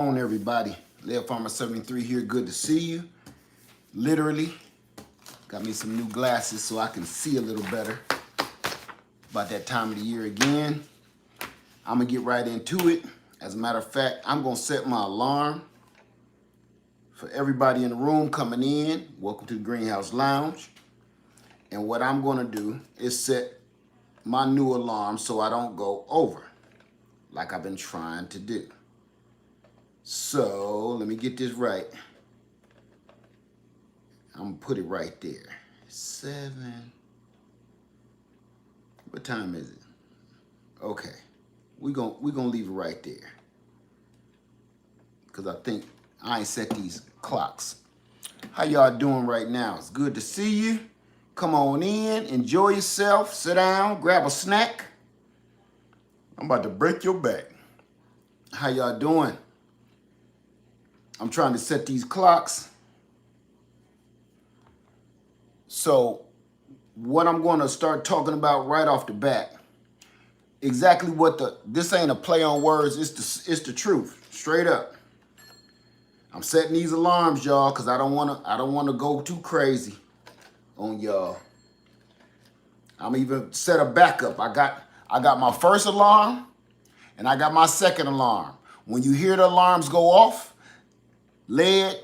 On everybody, Lil Farmer 73 here. Good to see you. Literally, got me some new glasses so I can see a little better. About that time of the year again. I'm gonna get right into it. As a matter of fact, I'm gonna set my alarm for everybody in the room coming in. Welcome to the Greenhouse Lounge. And what I'm gonna do is set my new alarm so I don't go over like I've been trying to do. So let me get this right. I'm gonna put it right there. 7. What time is it? Okay, we gonna leave it right there because I think I ain't set these clocks. How y'all doing right now? It's good to see you. Come on in, enjoy yourself, sit down, grab a snack. I'm about to break your back. How y'all doing? I'm trying to set these clocks. So what I'm going to start talking about right off the bat, exactly what this ain't a play on words, it's the truth, straight up. I'm setting these alarms, y'all, because I don't want to go too crazy on y'all. I'm even set a backup. I got my first alarm and I got my second alarm. When you hear the alarms go off, lead,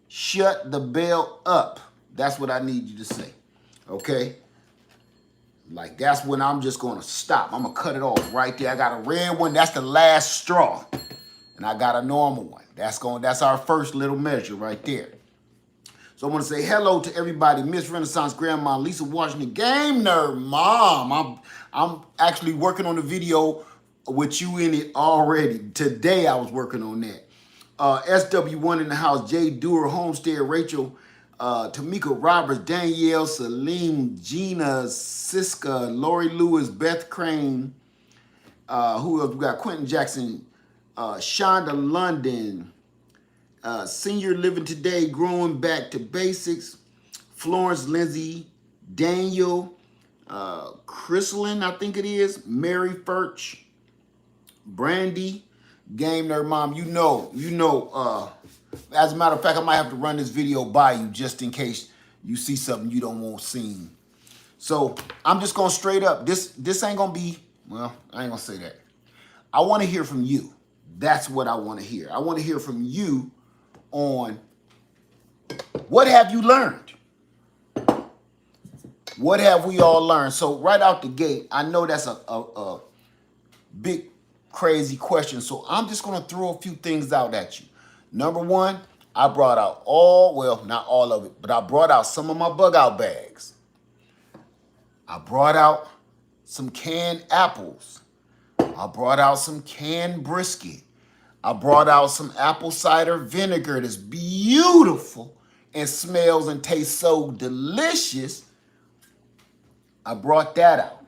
shut the bell up. That's what I need you to say, okay? Like, that's when I'm just gonna stop. I'm gonna cut it off right there. I got a red one, that's the last straw. And I got a normal one. That's our first little measure right there. So I want to say hello to everybody. Miss Renaissance Grandma, Lisa Washington, Game Nerd Mom. I'm actually working on the video with you in it already. Today I was working on that. SW1 in the house, Jay Dewar, Homestead, Rachel, Tamika Roberts, Danielle, Salim, Gina, Siska, Lori Lewis, Beth Crane, who else we got? Quentin Jackson, Shonda London, Senior Living Today, Growing Back to Basics, Florence Lindsay, Daniel, Chrysalin, I think it is, Mary Furch, Brandy, Game Nerd Mom. You know, as a matter of fact, I might have to run this video by you just in case you see something you don't want seen. So I'm just gonna straight up, this ain't gonna be, well, I ain't gonna say that. I wanna hear from you. That's what I wanna hear. I wanna hear from you on what have you learned? What have we all learned? So right out the gate, I know that's a big, crazy question. So I'm just gonna throw a few things out at you. Number one, I brought out well, not all of it, but I brought out some of my bug out bags. I brought out some canned apples. I brought out some canned brisket. I brought out some apple cider vinegar that's beautiful and smells and tastes so delicious. I brought that out.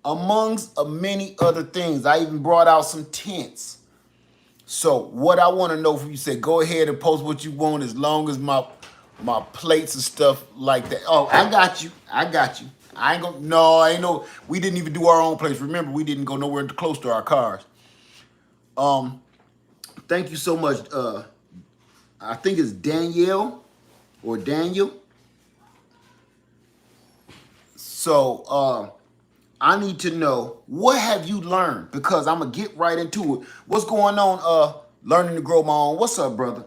Amongst many other things, I even brought out some tents. So what I want to know from you, say, go ahead and post what you want as long as my plates and stuff like that. Oh, I got you. I ain't gonna, no, I ain't no, we didn't even do our own place. Remember, we didn't go nowhere close to our cars. Thank you so much. I think it's Danielle or Daniel. So I need to know, what have you learned? Because I'm gonna get right into it. What's going on? Learning to grow my own. What's up, brother?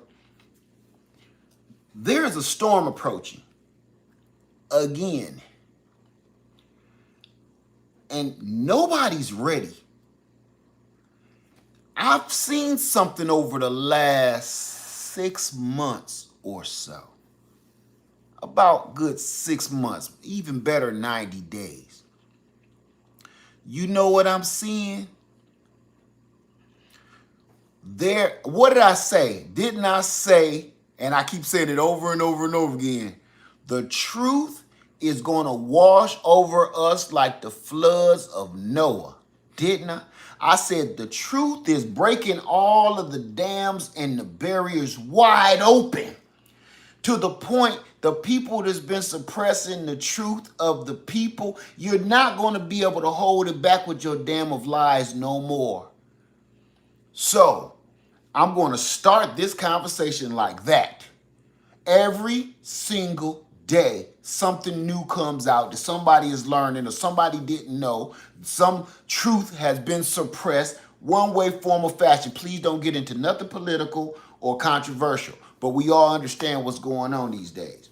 There's a storm approaching again, and nobody's ready. I've seen something over the last 6 months or so. About good 6 months, even better 90 days. You know what I'm seeing? What did I say? Didn't I say, and I keep saying it over and over and over again, the truth is going to wash over us like the floods of Noah. Didn't I? I said the truth is breaking all of the dams and the barriers wide open, to the point the people that's been suppressing the truth of the people, you're not going to be able to hold it back with your dam of lies no more. So I'm going to start this conversation like that. Every single day, something new comes out that somebody is learning or somebody didn't know. Some truth has been suppressed one way, form, or fashion. Please don't get into nothing political or controversial, but we all understand what's going on these days.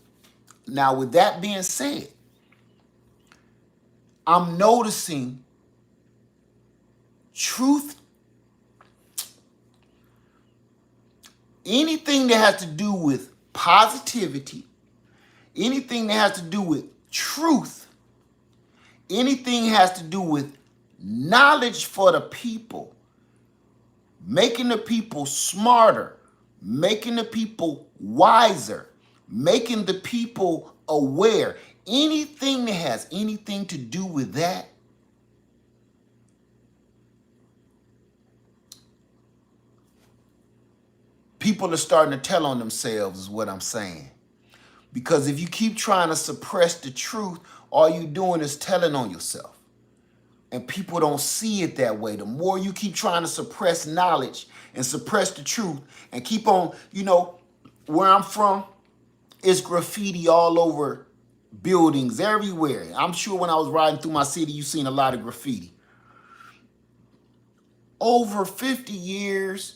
Now, with that being said, I'm noticing truth, anything that has to do with positivity, anything that has to do with truth, anything has to do with knowledge for the people, making the people smarter, making the people wiser, making the people aware, anything that has anything to do with that, people are starting to tell on themselves, is what I'm saying. Because if you keep trying to suppress the truth, all you're doing is telling on yourself. And people don't see it that way. The more you keep trying to suppress knowledge and suppress the truth and keep on, where I'm from, it's graffiti all over buildings everywhere. I'm sure when I was riding through my city, you've seen a lot of graffiti. Over 50 years,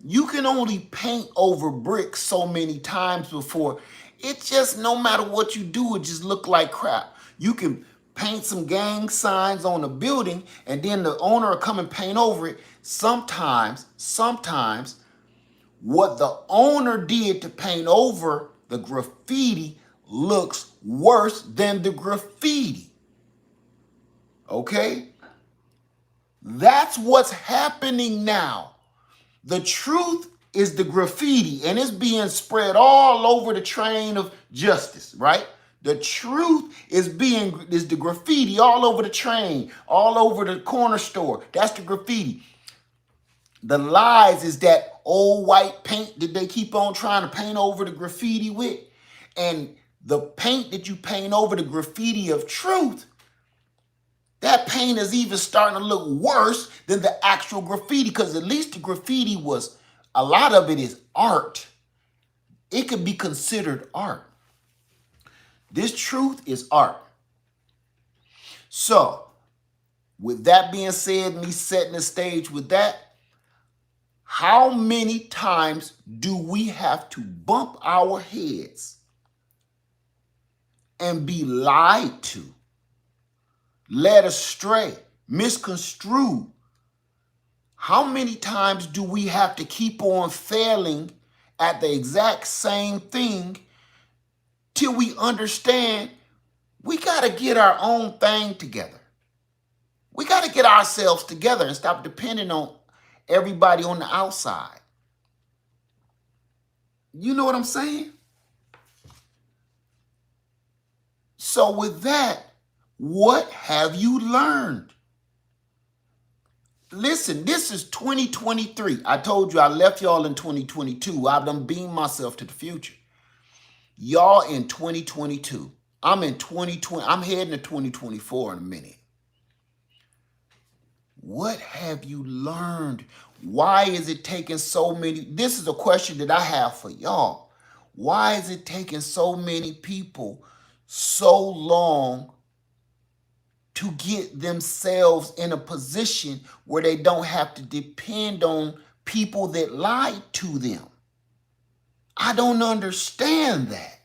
you can only paint over bricks so many times before. It just, no matter what you do, it just look like crap. You can paint some gang signs on a building and then the owner will come and paint over it. Sometimes, what the owner did to paint over the graffiti looks worse than the graffiti. Okay? That's what's happening now. The truth is the graffiti, and it's being spread all over the train of justice, right? The truth is the graffiti all over the train, all over the corner store. That's the graffiti. The lies is that old white paint that they keep on trying to paint over the graffiti with. And the paint that you paint over the graffiti of truth, that paint is even starting to look worse than the actual graffiti, because at least the graffiti was, a lot of it is art. It could be considered art. This truth is art. So, with that being said, me setting the stage with that, how many times do we have to bump our heads and be lied to, led astray, misconstrued? How many times do we have to keep on failing at the exact same thing till we understand we got to get our own thing together? We got to get ourselves together and stop depending on everybody on the outside. You know what I'm saying? So with that, what have you learned? Listen, this is 2023. I told you I left y'all in 2022. I've done beamed myself to the future. Y'all in 2022. I'm in 2020. I'm heading to 2024 in a minute. What have you learned? Why is it taking so many? This is a question that I have for y'all. Why is it taking so many people so long to get themselves in a position where they don't have to depend on people that lied to them? I don't understand that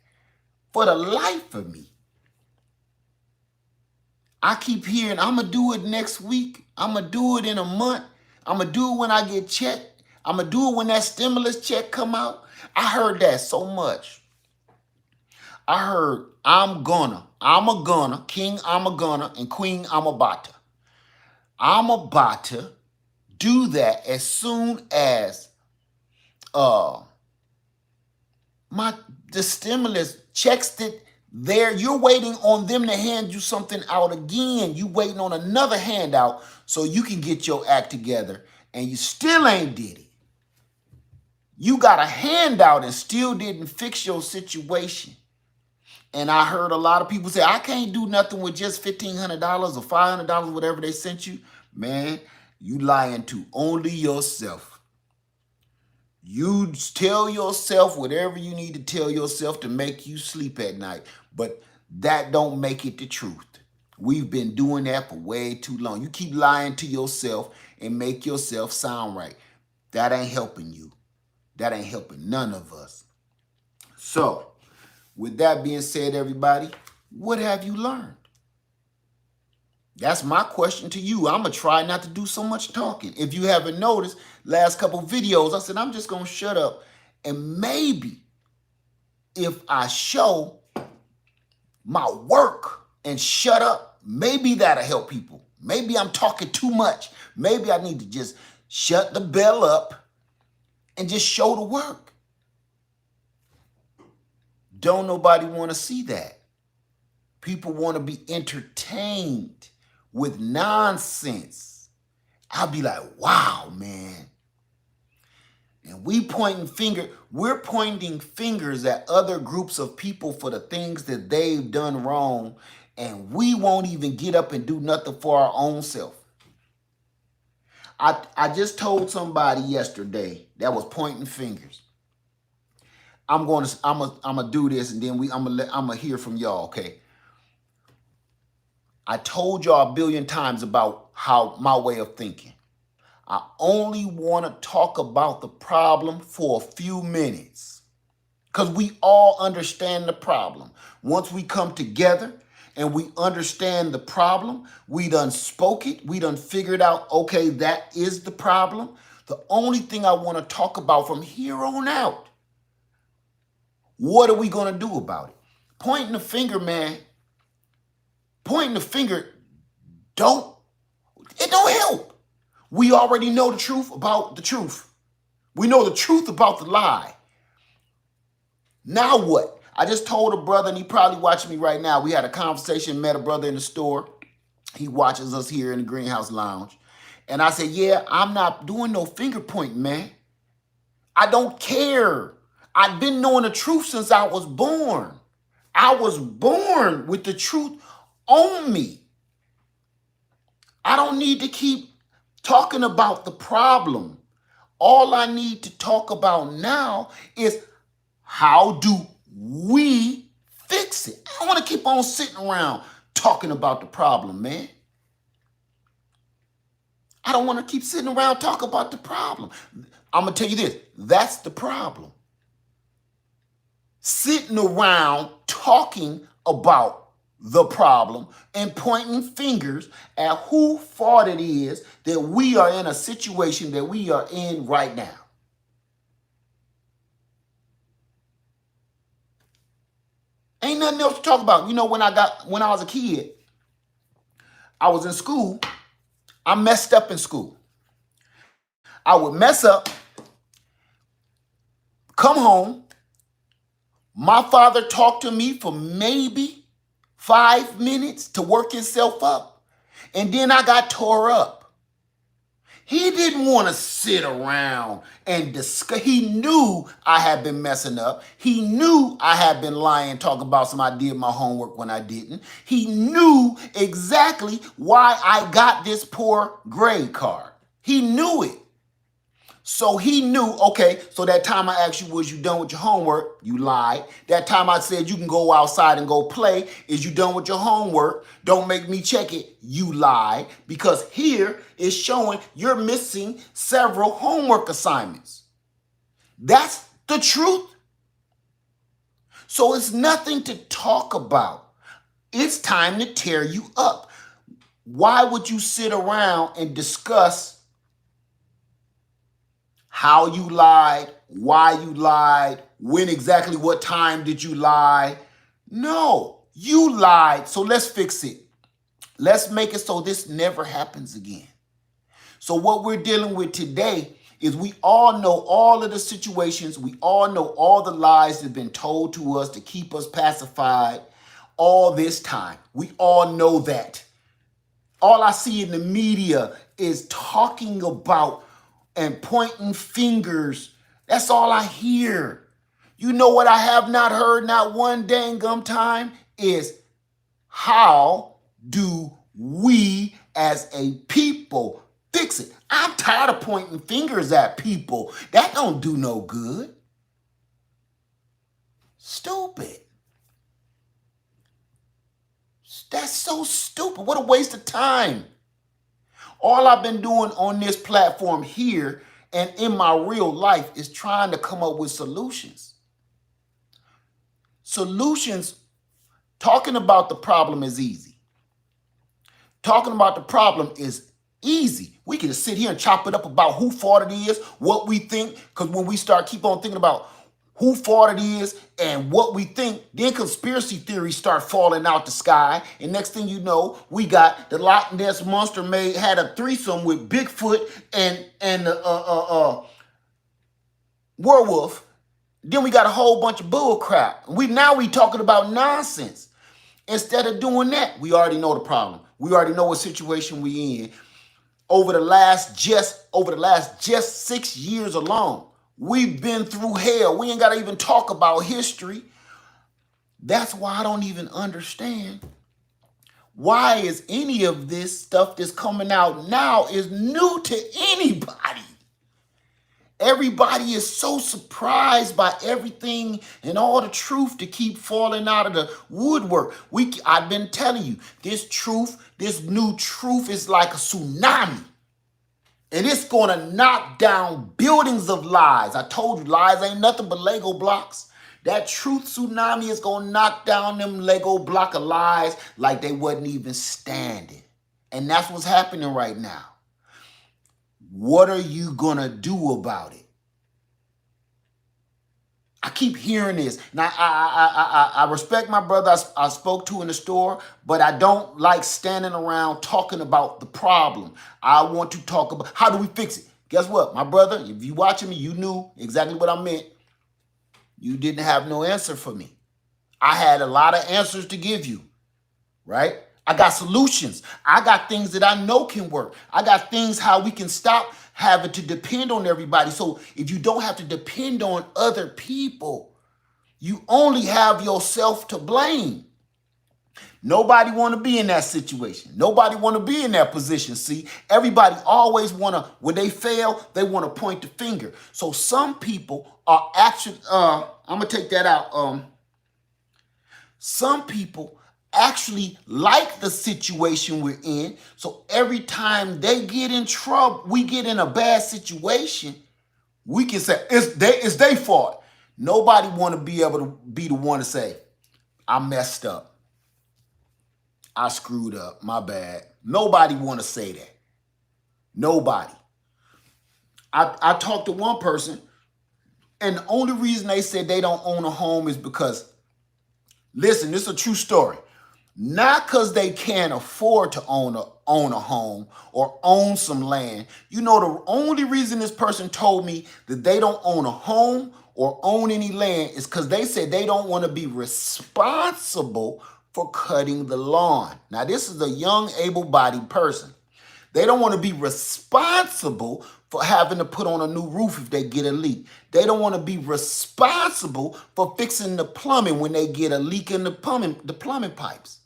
for the life of me. I keep hearing, I'm going to do it next week. I'm going to do it in a month. I'm going to do it when I get checked. I'm going to do it when that stimulus check come out. I heard that so much. I heard, I'm a gonna, king, I'm a gonna, and queen, I'm about to. I'm about to do that as soon as the stimulus checks that there, you're waiting on them to hand you something out again. You waiting on another handout so you can get your act together, and you still ain't did it. You got a handout and still didn't fix your situation. And I heard a lot of people say, I can't do nothing with just $1,500 or $500, whatever they sent you. Man, you lying to only yourself. You tell yourself whatever you need to tell yourself to make you sleep at night, but that don't make it the truth. We've been doing that for way too long. You keep lying to yourself and make yourself sound right. That ain't helping you. That ain't helping none of us. So, with that being said, everybody, what have you learned? That's my question to you. I'm going to try not to do so much talking. If you haven't noticed, last couple videos, I said, I'm just going to shut up. And maybe if I show my work and shut up, maybe that'll help people. Maybe I'm talking too much. Maybe I need to just shut the bell up and just show the work. Don't nobody want to see that. People want to be entertained with nonsense. I'll be like, wow, man. And we're pointing fingers at other groups of people for the things that they've done wrong, and we won't even get up and do nothing for our own self. I just told somebody yesterday that was pointing fingers. I'm gonna do this, and then I'm gonna hear from y'all, okay? I told y'all a billion times about how my way of thinking. I only want to talk about the problem for a few minutes because we all understand the problem. Once we come together and we understand the problem, we done spoke it, we done figured out, okay, that is the problem. The only thing I want to talk about from here on out, what are we going to do about it? Pointing the finger, man, pointing the finger, it don't help. We already know the truth about the truth. We know the truth about the lie. Now what? I just told a brother, and he probably watching me right now. We had a conversation, met a brother in the store. He watches us here in the Greenhouse Lounge. And I said, yeah, I'm not doing no finger pointing, man. I don't care. I've been knowing the truth since I was born. I was born with the truth on me. I don't need to keep talking about the problem. All I need to talk about now is how do we fix it? I don't want to keep on sitting around talking about the problem, man. I don't want to keep sitting around talking about the problem. I'm going to tell you this. That's the problem. Sitting around talking about the problem and pointing fingers at who fault it is that we are in a situation that we are in right now. Ain't nothing else to talk about. You know, when I was a kid, I was in school. I messed up in school. I would mess up, come home. My father talked to me for maybe 5 minutes to work himself up. And then I got tore up. He didn't want to sit around and discuss. He knew I had been messing up. He knew I had been lying, talking about I did my homework when I didn't. He knew exactly why I got this poor grade card. He knew it. So he knew, okay, so that time I asked you, was you done with your homework? You lied. That time I said you can go outside and go play, is you done with your homework? Don't make me check it. You lied. Because here is showing you're missing several homework assignments. That's the truth. So it's nothing to talk about. It's time to tear you up. Why would you sit around and discuss how you lied, why you lied, when exactly, what time did you lie? No, you lied, so let's fix it. Let's make it so this never happens again. So what we're dealing with today is we all know all of the situations, we all know all the lies that have been told to us to keep us pacified all this time. We all know that. All I see in the media is talking about and pointing fingers. That's all I hear. You know what I have not heard not one dang gum time is how do we as a people Fix it. I'm tired of pointing fingers at people. That don't do no good. Stupid. That's so stupid. What a waste of time. All I've been doing on this platform here and in my real life is trying to come up with solutions. Solutions, talking about the problem is easy. Talking about the problem is easy. We can just sit here and chop it up about who fault it is, what we think, because when we start keep on thinking about who fault it is and what we think, then conspiracy theories start falling out the sky. And next thing you know, we got the Loch Ness Monster had a threesome with Bigfoot and werewolf. Then we got a whole bunch of bull crap. Now we talking about nonsense. Instead of doing that, we already know the problem. We already know what situation we in. Over the last just 6 years alone, we've been through hell. We ain't got to even talk about history. That's why I don't even understand why is any of this stuff that's coming out now is new to anybody. Everybody is so surprised by everything and all the truth to keep falling out of the woodwork. I've been telling you, this new truth is like a tsunami. And it's going to knock down buildings of lies. I told you, lies ain't nothing but Lego blocks. That truth tsunami is going to knock down them Lego block of lies like they wasn't even standing. And that's what's happening right now. What are you going to do about it? I keep hearing this. Now, I respect my brother I spoke to in the store, but I don't like standing around talking about the problem. I want to talk about how do we fix it? Guess what? My brother, if you watching me, you knew exactly what I meant. You didn't have no answer for me. I had a lot of answers to give you, right? I got solutions. I got things that I know can work. I got things how we can stop having to depend on everybody. So if you don't have to depend on other people, you only have yourself to blame. Nobody want to be in that situation. Nobody want to be in that position. See, everybody always want to, when they fail, they want to point the finger. So some people are actually, I'm going to take that out. Some people actually like the situation we're in. So every time they get in trouble, we get in a bad situation, we can say, it's their fault. Nobody want to be able to be the one to say, I messed up. I screwed up, my bad. Nobody want to say that. Nobody. I talked to one person, and the only reason they said they don't own a home is because, listen, this is a true story. Not because they can't afford to own a home or own some land. You know, the only reason this person told me that they don't own a home or own any land is because they said they don't want to be responsible for cutting the lawn. Now, this is a young, able-bodied person. They don't want to be responsible for having to put on a new roof if they get a leak. They don't want to be responsible for fixing the plumbing when they get a leak in the plumbing pipes.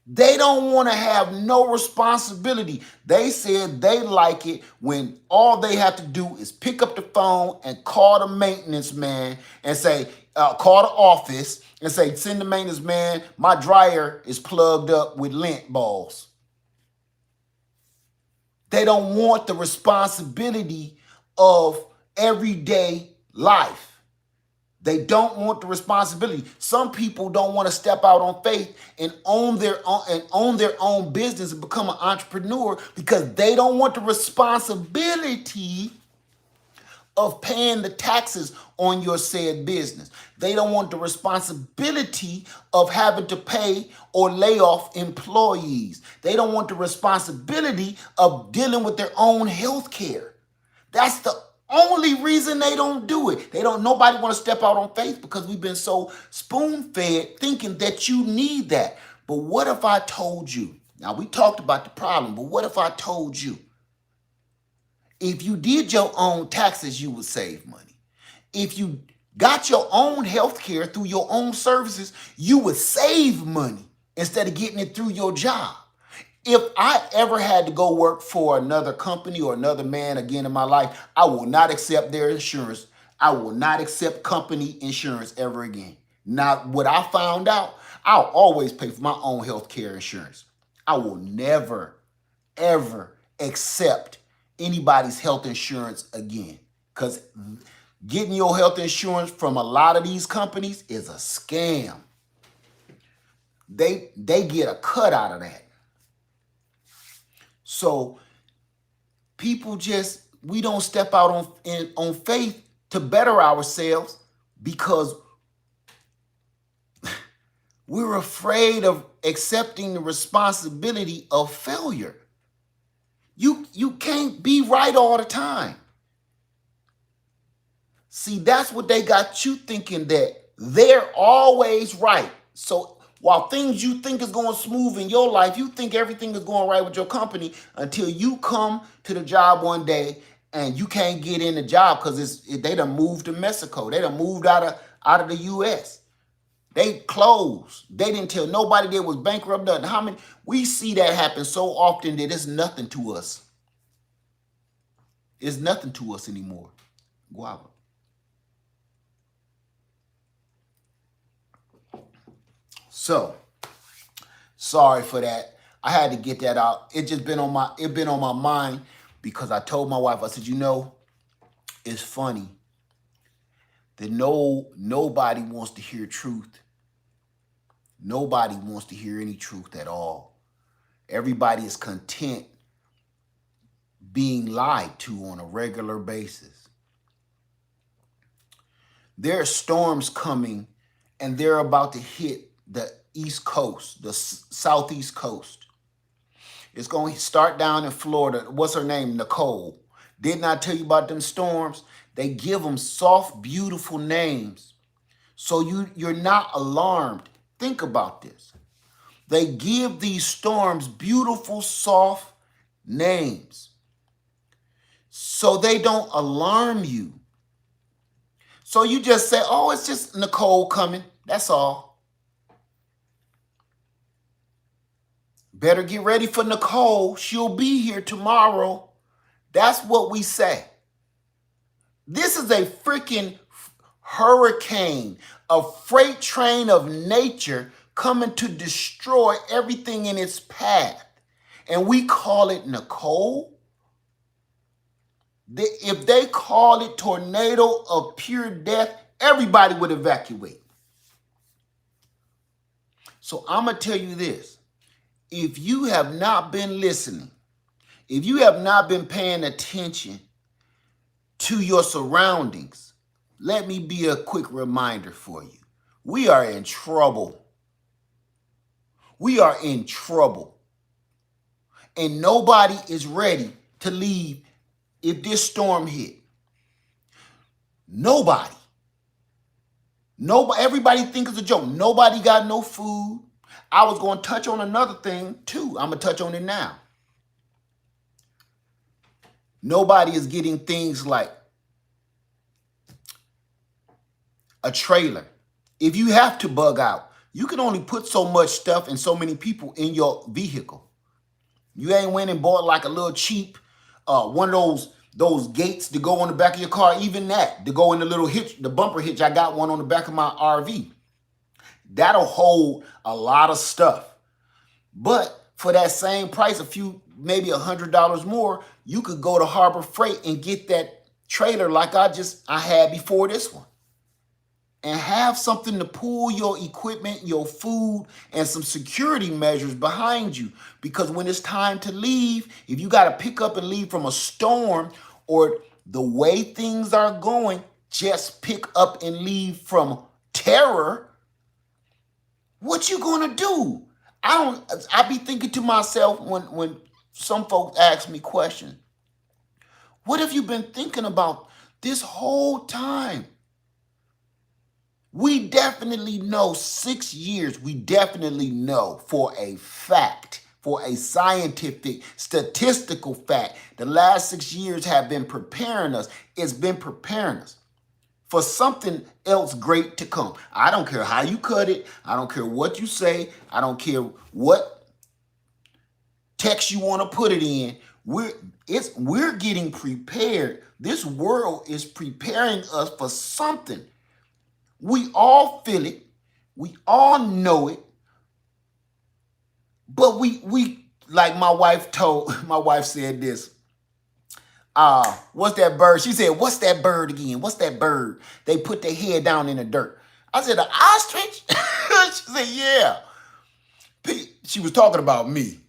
They don't want to have no responsibility. They said they like it when all they have to do is pick up the phone and call the maintenance man and say, call the office and say, send the maintenance man, my dryer is plugged up with lint balls. They don't want the responsibility of everyday life. They don't want the responsibility. Some people don't want to step out on faith and own their own business and become an entrepreneur because they don't want the responsibility of paying the taxes on your said business. They don't want the responsibility of having to pay or lay off employees. They don't want the responsibility of dealing with their own health care. That's the only reason they don't do it. Nobody want to step out on faith because we've been so spoon-fed thinking that you need that. But what if I told you? Now, we talked about the problem, but what if I told you? If you did your own taxes, you would save money. If you got your own health care through your own services, you would save money instead of getting it through your job. If I ever had to go work for another company or another man again in my life, I will not accept their insurance. I will not accept company insurance ever again. Now, what I found out, I'll always pay for my own health care insurance. I will never, ever accept anybody's health insurance again. Because getting your health insurance from a lot of these companies is a scam. They get a cut out of that. So people just, we don't step out on faith to better ourselves because we're afraid of accepting the responsibility of failure. You can't be right all the time. See, that's what they got you thinking, that they're always right. So while things you think is going smooth in your life, you think everything is going right with your company until you come to the job one day and you can't get in the job because they done moved to Mexico. They done moved out of the U.S. They closed. They didn't tell nobody they was bankrupt. Nothing. How many? We see that happen so often that it's nothing to us. It's nothing to us anymore. Guava. So, sorry for that. I had to get that out. It been on my mind because I told my wife, I said, it's funny that nobody wants to hear truth. Nobody wants to hear any truth at all. Everybody is content being lied to on a regular basis. There are storms coming and they're about to hit the East Coast, the Southeast Coast. It's going to start down in Florida. What's her name? Nicole. Didn't I tell you about them storms? They give them soft, beautiful names. So you're not alarmed. Think about this. They give these storms beautiful, soft names. So they don't alarm you. So you just say, oh, it's just Nicole coming. That's all. Better get ready for Nicole. She'll be here tomorrow. That's what we say. This is a freaking hurricane, a freight train of nature coming to destroy everything in its path. And we call it Nicole. If they call it tornado of pure death, everybody would evacuate. So I'm going to tell you this. If you have not been listening, if you have not been paying attention to your surroundings, let me be a quick reminder for you. We are in trouble. We are in trouble. And nobody is ready to leave if this storm hit. Nobody. Everybody thinks it's a joke. Nobody got no food. I was going to touch on another thing too. I'm going to touch on it now. Nobody is getting things like a trailer. If you have to bug out, you can only put so much stuff and so many people in your vehicle. You ain't went and bought like a little cheap, one of those gates to go on the back of your car. Even that, to go in the little hitch, the bumper hitch. I got one on the back of my RV. That'll hold a lot of stuff. But for that same price, maybe $100 more, you could go to Harbor Freight and get that trailer like I had before this one. And have something to pull your equipment, your food, and some security measures behind you. Because when it's time to leave, if you got to pick up and leave from a storm or the way things are going, just pick up and leave from terror, what you gonna do? I be thinking to myself when some folks ask me questions, what have you been thinking about this whole time? We definitely know 6 years, we definitely know for a fact, for a scientific, statistical fact, the last 6 years have been preparing us. It's been preparing us for something else great to come. I don't care how you cut it. I don't care what you say. I don't care what text you want to put it in. We're getting prepared. This world is preparing us for something. We all feel it. We all know it. But we like my wife said this. What's that bird? She said, what's that bird again? What's that bird? They put their head down in the dirt. I said, an ostrich? She said, yeah. She was talking about me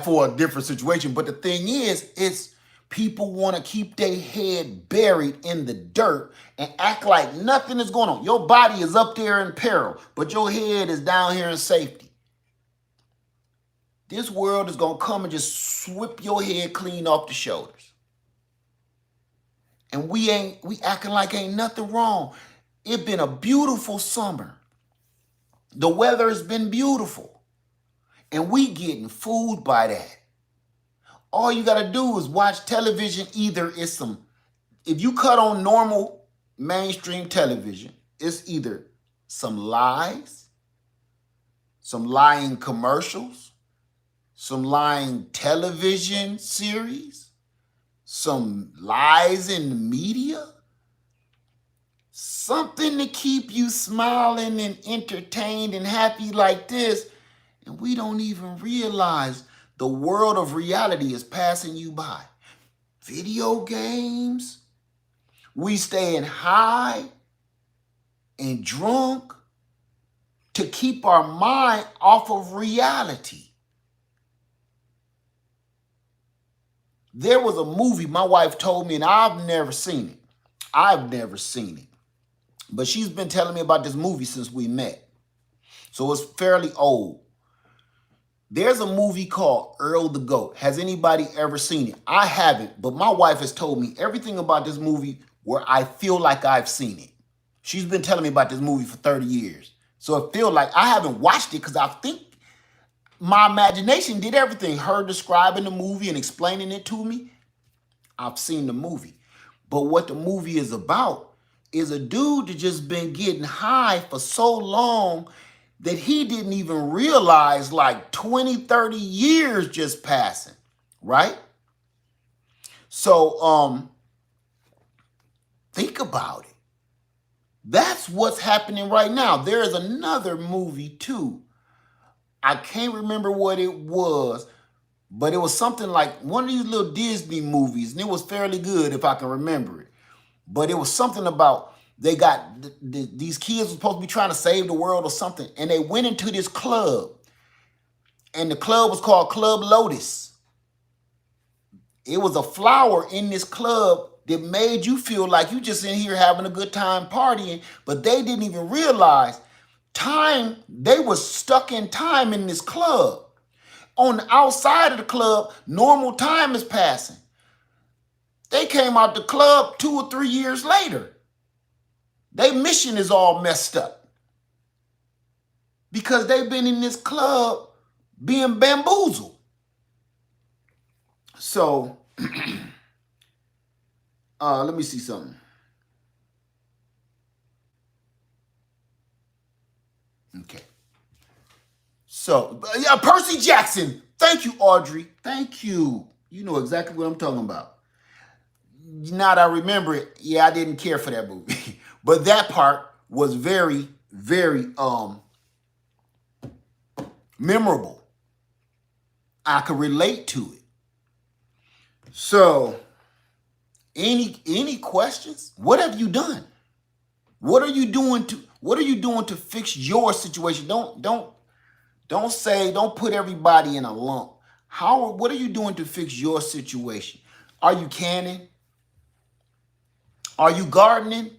for a different situation. But the thing is, it's people want to keep their head buried in the dirt and act like nothing is going on. Your body is up there in peril, but your head is down here in safety. This world is going to come and just sweep your head clean off the shoulders. And we acting like ain't nothing wrong. It's been a beautiful summer. The weather has been beautiful. And we getting fooled by that. All you got to do is watch television. Either it's if you cut on normal mainstream television, it's either some lies, some lying commercials, some lying television series, some lies in the media, something to keep you smiling and entertained and happy like this. And we don't even realize the world of reality is passing you by. Video games, we staying high and drunk to keep our mind off of reality. There was a movie my wife told me, and I've never seen it. But she's been telling me about this movie since we met. So it's fairly old. There's a movie called Earl the Goat. Has anybody ever seen it? I haven't, but my wife has told me everything about this movie where I feel like I've seen it. She's been telling me about this movie for 30 years. So it feels like I haven't watched it because I think my imagination did everything. Her describing the movie and explaining it to me. I've seen the movie. But what the movie is about is a dude that just been getting high for so long that he didn't even realize like 20, 30 years just passing, right? So think about it. That's what's happening right now. There is another movie too. I can't remember what it was, but it was something like one of these little Disney movies, and it was fairly good if I can remember it. But it was something about they got these kids were supposed to be trying to save the world or something, and they went into this club, and the club was called Club Lotus. It was a flower in this club that made you feel like you just in here having a good time partying, but they didn't even realize time, they were stuck in time in this club. On the outside of the club, normal time is passing. They came out the club 2 or 3 years later. Their mission is all messed up because they've been in this club being bamboozled. So, let me see something. Okay. So, yeah, Percy Jackson. Thank you, Audrey. Thank you. You know exactly what I'm talking about. Now that I remember it, yeah, I didn't care for that movie. But that part was very, very memorable. I could relate to it. So, any questions? What have you done? What are you doing to fix your situation? Don't put everybody in a lump. What are you doing to fix your situation? Are you canning? Are you gardening?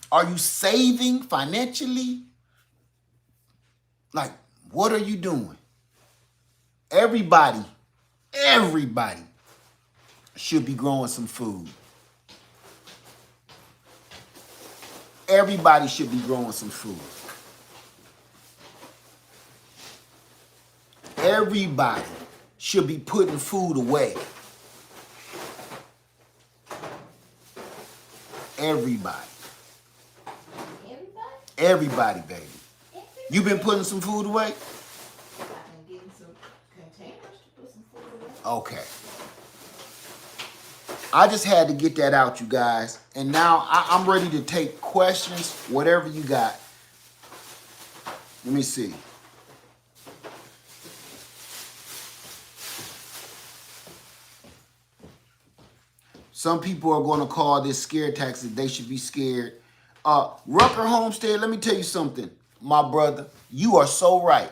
Are you saving financially? Like, what are you doing? Everybody should be growing some food. Everybody should be growing some food. Everybody should be putting food away. Everybody. Everybody, baby. You been putting some food away? Okay. I just had to get that out, you guys. And now I'm ready to take questions, whatever you got. Let me see. Some people are going to call this scare tactics. They should be scared. Rucker Homestead, let me tell you something, my brother. You are so right.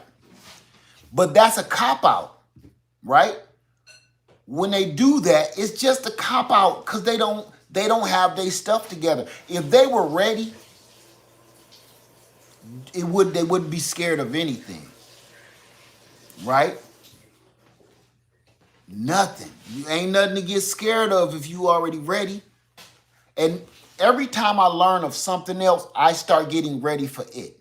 But that's a cop-out, right? When they do that, it's just a cop-out because they don't have their stuff together. If they were ready, they wouldn't be scared of anything, right? Nothing. You ain't nothing to get scared of if you already ready. And every time I learn of something else, I start getting ready for it.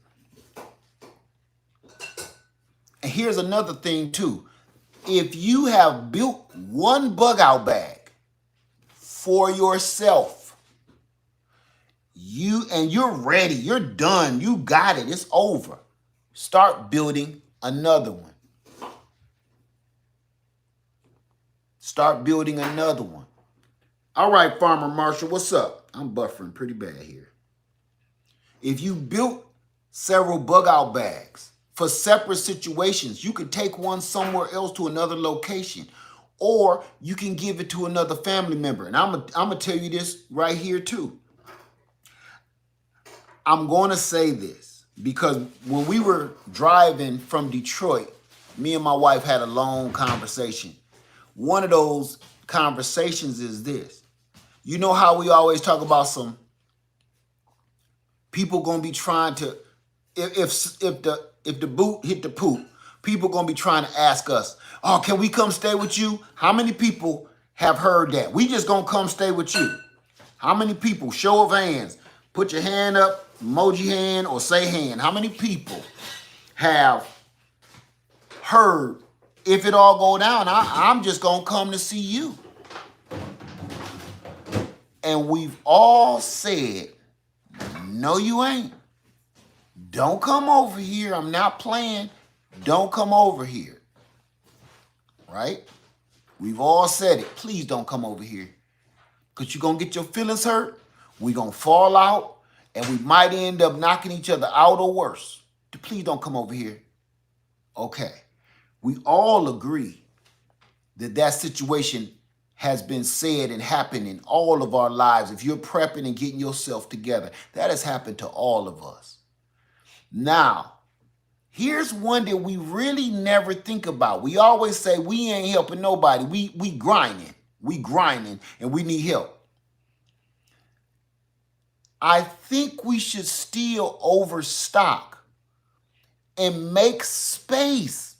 And here's another thing too. If you have built one bug out bag for yourself, you're ready, you're done, you got it, it's over. Start building another one. Start building another one. All right, Farmer Marshall, what's up? I'm buffering pretty bad here. If you built several bug out bags for separate situations, you could take one somewhere else to another location, or you can give it to another family member. And I'm gonna tell you this right here too. I'm going to say this because when we were driving from Detroit, me and my wife had a long conversation. One of those conversations is this. You know how we always talk about some people gonna be trying to, if the boot hit the poop, people gonna be trying to ask us, oh, can we come stay with you? How many people have heard that? We just gonna come stay with you. How many people? Show of hands. Put your hand up, emoji hand, or say hand. How many people have heard, if it all go down, I'm just gonna come to see you? And we've all said, no, you ain't. Don't come over here. I'm not playing. Don't come over here. Right? We've all said it. Please don't come over here. Because you're going to get your feelings hurt. We're going to fall out. And we might end up knocking each other out or worse. Please don't come over here. Okay. We all agree that that situation has been said and happened in all of our lives. If you're prepping and getting yourself together, that has happened to all of us. Now, here's one that we really never think about. We always say we ain't helping nobody. We grinding. We grinding and we need help. I think we should still overstock and make space.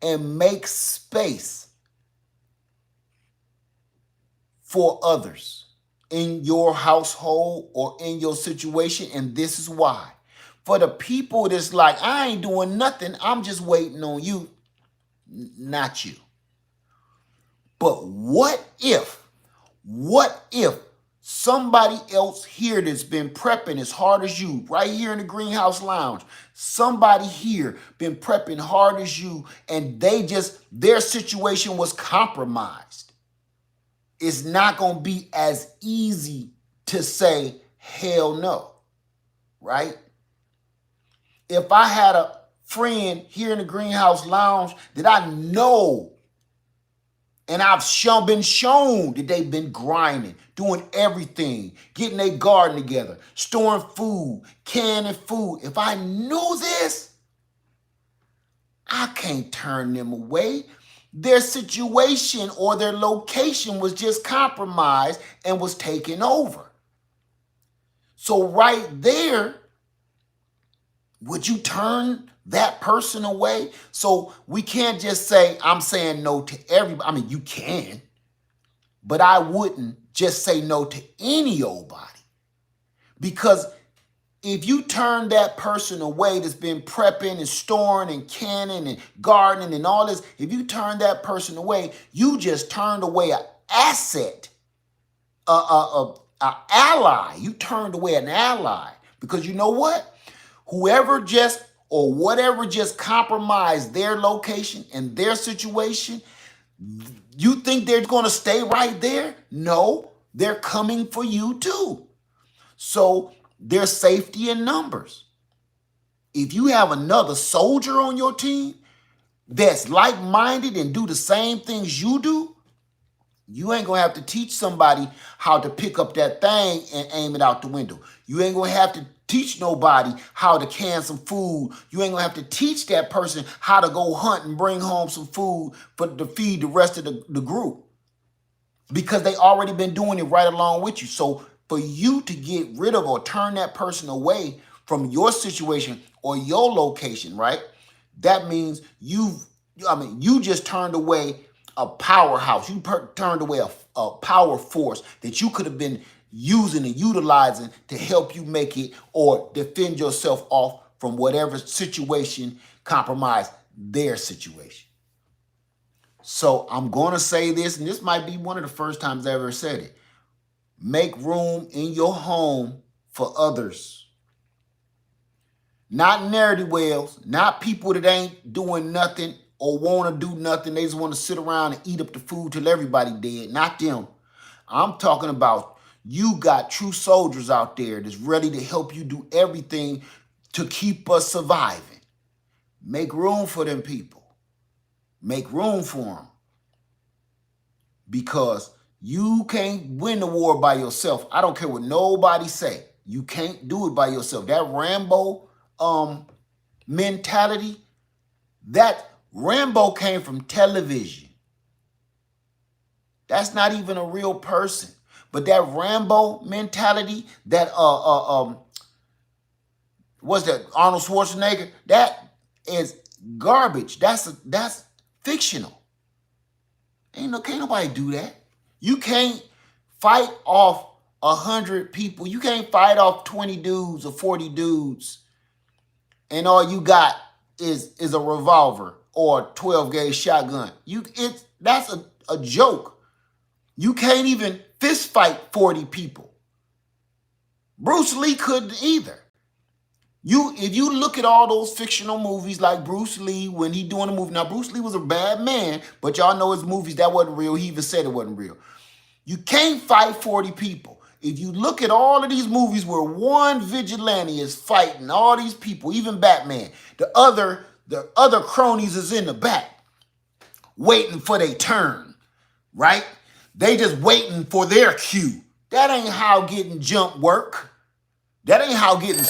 And make space for others in your household or in your situation. And this is why. For the people that's like, I ain't doing nothing, I'm just waiting on you. Not you. But what if somebody else here that's been prepping as hard as you, right here in the Greenhouse Lounge, somebody here been prepping hard as you, and their situation was compromised. It's not going to be as easy to say, hell no, right? If I had a friend here in the Greenhouse Lounge that I know, and I've been shown that they've been grinding, doing everything, getting their garden together, storing food, canning food. If I knew this, I can't turn them away. Their situation or their location was just compromised and was taken over. So right there, would you turn that person away? So we can't just say, I'm saying no to everybody. I mean, you can, but I wouldn't just say no to any old body. Because if you turn that person away that's been prepping and storing and canning and gardening and all this, if you turn that person away, you just turned away an asset, an ally. You turned away an ally. Because you know what? Whoever just or whatever just compromised their location and their situation, You think they're going to stay right there? No, they're coming for you too. So there's safety in numbers. If you have another soldier on your team that's like-minded and do the same things you do, you ain't gonna have to teach somebody how to pick up that thing and aim it out the window. You ain't gonna have to teach nobody how to can some food. You ain't gonna have to teach that person how to go hunt and bring home some food to feed the rest of the group, because they already been doing it right along with you. So for you to get rid of or turn that person away from your situation or your location, right? That means you just turned away a powerhouse. You turned away a power force that you could have been using and utilizing to help you make it or defend yourself off from whatever situation compromised their situation. So I'm going to say this, and this might be one of the first times I ever said it. Make room in your home for others. Not ne'er-do-wells, not people that ain't doing nothing or want to do nothing. They just want to sit around and eat up the food till everybody dead. Not them. I'm talking about you got true soldiers out there that's ready to help you do everything to keep us surviving. Make room for them people. Make room for them. Because you can't win the war by yourself. I don't care what nobody say. You can't do it by yourself. That Rambo mentality, that Rambo came from television. That's not even a real person. But that Rambo mentality, that what's that, Arnold Schwarzenegger, that is garbage. That's fictional. Can't nobody do that. You can't fight off 100 people. You can't fight off 20 dudes or 40 dudes, and all you got is a revolver or a 12-gauge shotgun. That's a joke. You can't even fist fight 40 people. Bruce Lee couldn't either. If you look at all those fictional movies like Bruce Lee, when he doing a movie, now Bruce Lee was a bad man, but y'all know his movies, that wasn't real. He even said it wasn't real. You can't fight 40 people. If you look at all of these movies where one vigilante is fighting all these people, even Batman, the other cronies is in the back waiting for their turn, right? They just waiting for their cue. That ain't how getting jump work. That ain't how getting...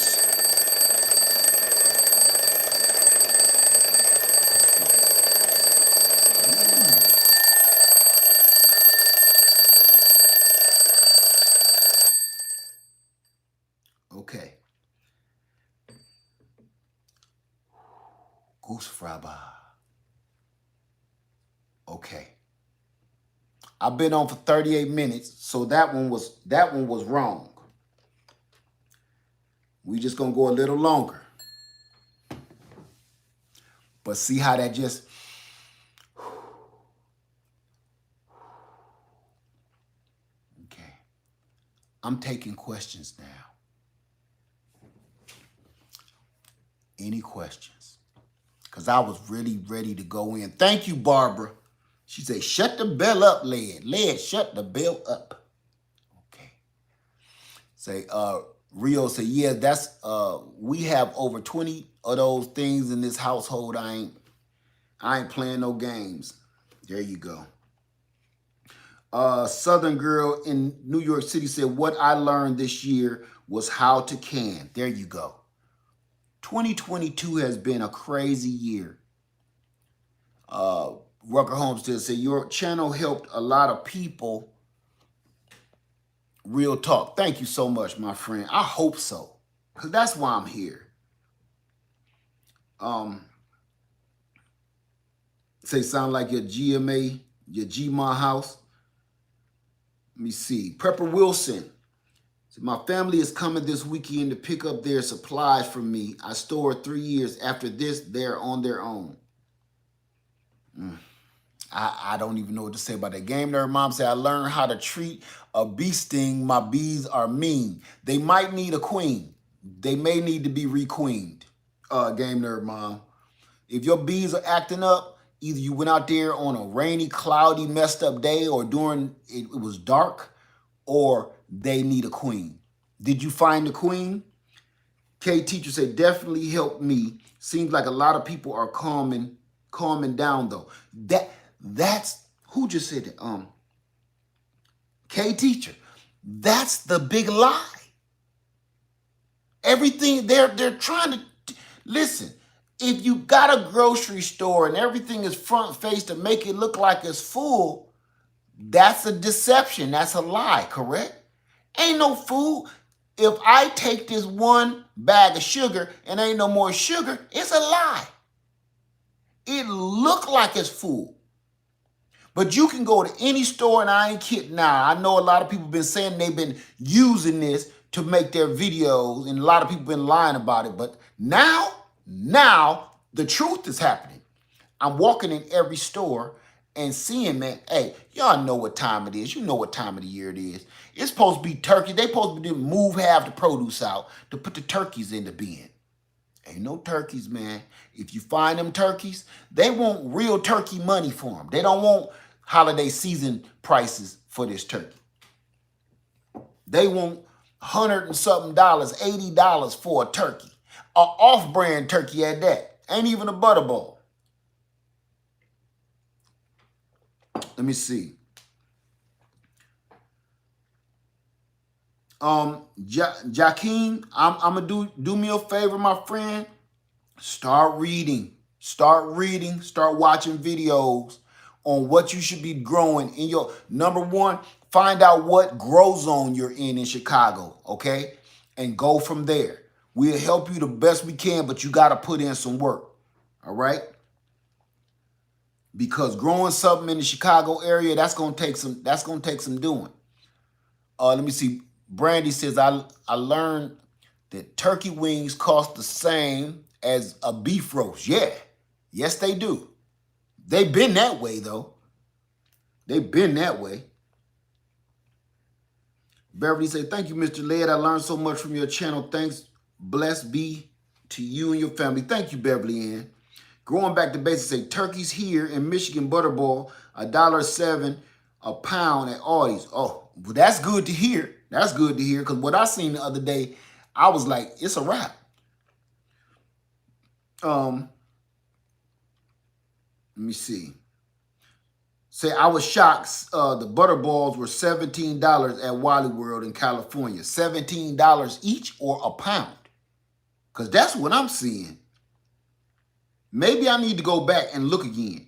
Okay. Goose Fraba. Okay. I've been on for 38 minutes, so that one was wrong. We just gonna go a little longer. But see how that just... Okay. I'm taking questions now. Any questions? Because I was really ready to go in. Thank you, Barbara. She said, shut the bell up, Led. Led, shut the bell up. Okay. Say, Rio say, yeah, that's, we have over 20 of those things in this household. I ain't playing no games. There you go. Southern Girl in New York City said, what I learned this year was how to can. There you go. 2022 has been a crazy year. Rucker Homestead said, your channel helped a lot of people. Real talk. Thank you so much, my friend. I hope so, because that's why I'm here. Say, sound like your GMA, your GMA house. Let me see. Prepper Wilson. My family is coming this weekend to pick up their supplies from me. I stored 3 years. After this, they're on their own. I don't even know what to say about that. Game Nerd Mom said, I learned how to treat a bee sting. My bees are mean. They might need a queen. They may need to be requeened. Game Nerd Mom. If your bees are acting up, Either you went out there on a rainy, cloudy, messed up day, or during it was dark, or they need a queen. Did you find the queen? K Teacher said, definitely helped me. Seems like a lot of people are calming down though. That's who just said that? K Teacher. That's the big lie. Everything they're trying to listen. If you got a grocery store and everything is front face to make it look like it's full, that's a deception. That's a lie, correct? Ain't no food. If I take this one bag of sugar and ain't no more sugar, it's a lie. It look like it's full. But you can go to any store, and I ain't kidding now. I know a lot of people been saying they've been using this to make their videos, and a lot of people been lying about it. But now the truth is happening. I'm walking in every store and seeing, man, hey, y'all know what time it is. You know what time of the year it is. It's supposed to be turkey. They supposed to move half the produce out to put the turkeys in the bin. Ain't no turkeys, man. If you find them turkeys, they want real turkey money for them. They don't want holiday season prices for this turkey. They want $100 and something, $80 for a turkey. An off-brand turkey at that. Ain't even a butterball. Let me see. Jakeem, I'm gonna do me a favor, my friend. Start reading. Start watching videos on what you should be growing in your number one. Find out what grow zone you're in Chicago, okay? And go from there. We'll help you the best we can, but you gotta put in some work. All right? Because growing something in the Chicago area, that's gonna take some doing. Let me see. Brandy says, I learned that turkey wings cost the same as a beef roast. Yeah. Yes, they do. They've been that way, though. They've been that way. Beverly said, thank you, Mr. Led. I learned so much from your channel. Thanks. Blessed be to you and your family. Thank you, Beverly Ann. Going back to basics, say turkeys here in Michigan, Butterball, $1.07 a pound at Aldi's. Oh, well, that's good to hear. That's good to hear, because what I seen the other day, I was like, it's a wrap. Let me see. Say, I was shocked. The Butterballs were $17 at Wally World in California. $17 each or a pound? Because that's what I'm seeing. Maybe I need to go back and look again.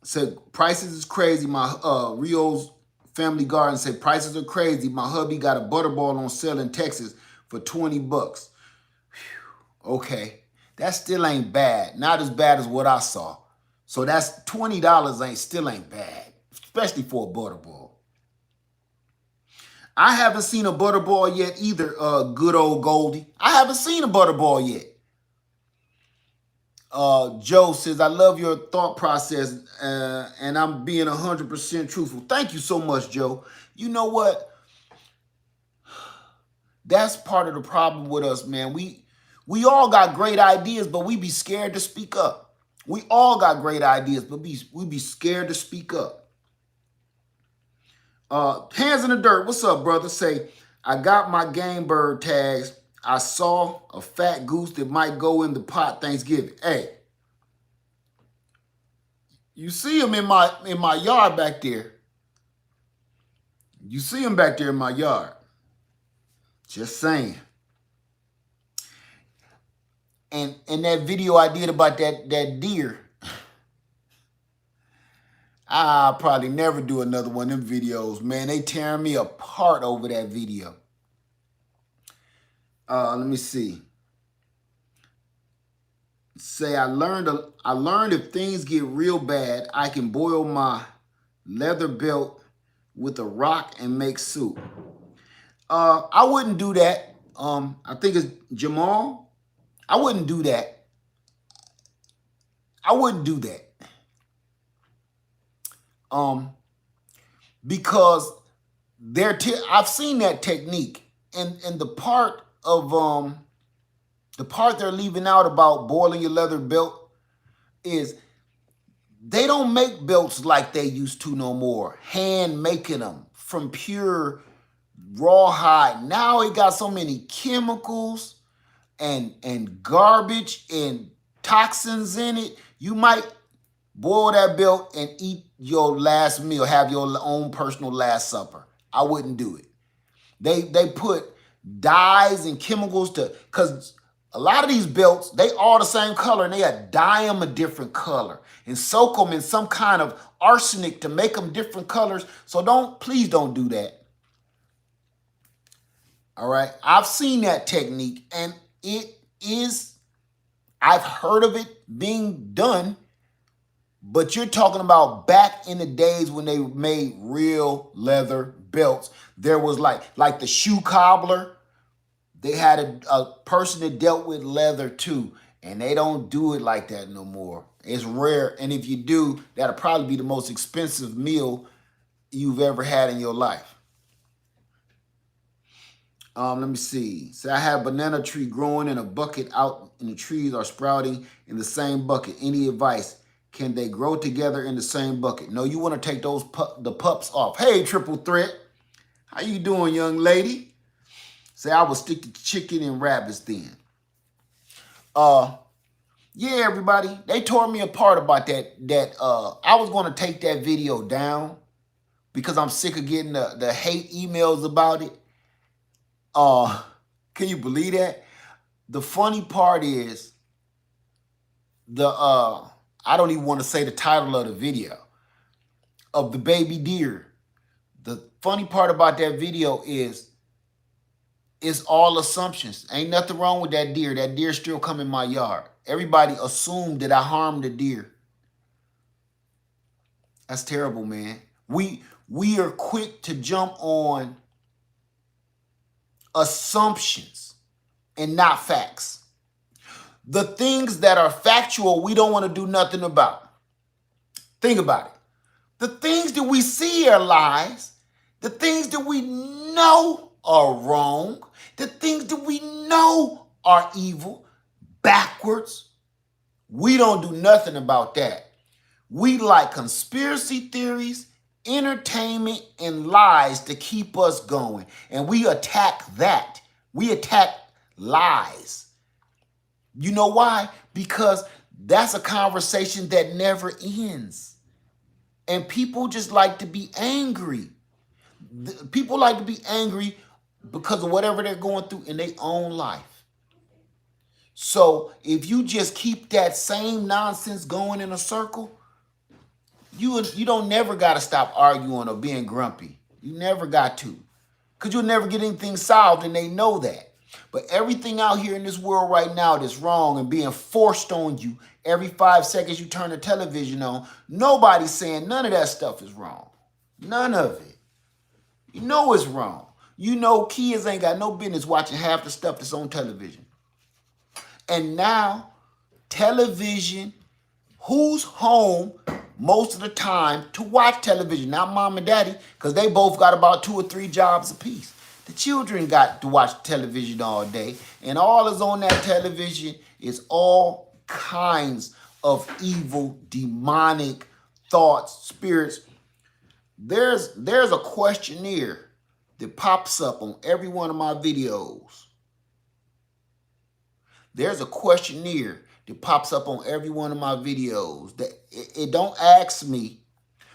Said, prices is crazy. My Rio's Family Garden said, prices are crazy. My hubby got a Butterball on sale in Texas for 20 bucks. Whew. Okay. That still ain't bad. Not as bad as what I saw. So that's $20 still ain't bad, especially for a Butterball. I haven't seen a Butterball yet either, good old Goldie. I haven't seen a Butterball yet. Joe says, I love your thought process, and I'm being 100% truthful. Thank you so much, Joe. You know what? That's part of the problem with us, man. We all got great ideas, but we be scared to speak up. We all got great ideas, but we be scared to speak up. Hands in the dirt. What's up, brother? Say, I got my game bird tags. I saw a fat goose that might go in the pot Thanksgiving. Hey, you see him in my yard back there. You see him back there in my yard. Just saying. And that video I did about that deer, I'll probably never do another one of them videos, man. They tearing me apart over that video. Let me see. Say, I learned if things get real bad, I can boil my leather belt with a rock and make soup. I wouldn't do that. I think it's Jamal. I wouldn't do that. I wouldn't do that. Because I've seen that technique, and the part of the part they're leaving out about boiling your leather belt is they don't make belts like they used to no more. Hand making them from pure rawhide. Now it got so many chemicals and garbage and toxins in it. You might boil that belt and eat your last meal, have your own personal last supper. I wouldn't do it. They put dyes and chemicals because a lot of these belts, they all the same color and they dye them a different color and soak them in some kind of arsenic to make them different colors. So please don't do that. All right. I've seen that technique and I've heard of it being done, but you're talking about back in the days when they made real leather belts. There was like the shoe cobbler. They had a person that dealt with leather too, and they don't do it like that no more. It's rare, and if you do, that'll probably be the most expensive meal you've ever had in your life. Let me see. So I have a banana tree growing in a bucket out, and the trees are sprouting in the same bucket. Any advice? Can they grow together in the same bucket? No, you want to take the pups off. Hey, Triple Threat. How you doing, young lady? Say I will stick to chicken and rabbits then. Yeah, everybody. They tore me apart about that. I was going to take that video down because I'm sick of getting the hate emails about it. Can you believe that? The funny part is I don't even want to say the title of the video of the baby deer. The funny part about that video is it's all assumptions. Ain't nothing wrong with that deer. That deer still come in my yard. Everybody assumed that I harmed the deer. That's terrible, man. We are quick to jump on assumptions and not facts. The things that are factual, we don't want to do nothing about. Think about it. The things that we see are lies. The things that we know are wrong. The things that we know are evil, backwards. We don't do nothing about that. We like conspiracy theories, entertainment, and lies to keep us going. And we attack that. We attack lies. You know why? Because that's a conversation that never ends. And people just like to be angry. People like to be angry because of whatever they're going through in their own life. So if you just keep that same nonsense going in a circle, you don't never got to stop arguing or being grumpy. You never got to. Because you'll never get anything solved, and they know that. But everything out here in this world right now that's wrong and being forced on you, every 5 seconds you turn the television on, nobody's saying none of that stuff is wrong. None of it. You know it's wrong. You know kids ain't got no business watching half the stuff that's on television. And now, television, who's home most of the time to watch television? Not mom and daddy, because they both got about 2 or 3 jobs apiece. The children got to watch television all day, and all is on that television is all kinds of evil, demonic thoughts, spirits. There's a questionnaire that pops up on every one of my videos. There's a questionnaire that pops up on every one of my videos. That it don't ask me.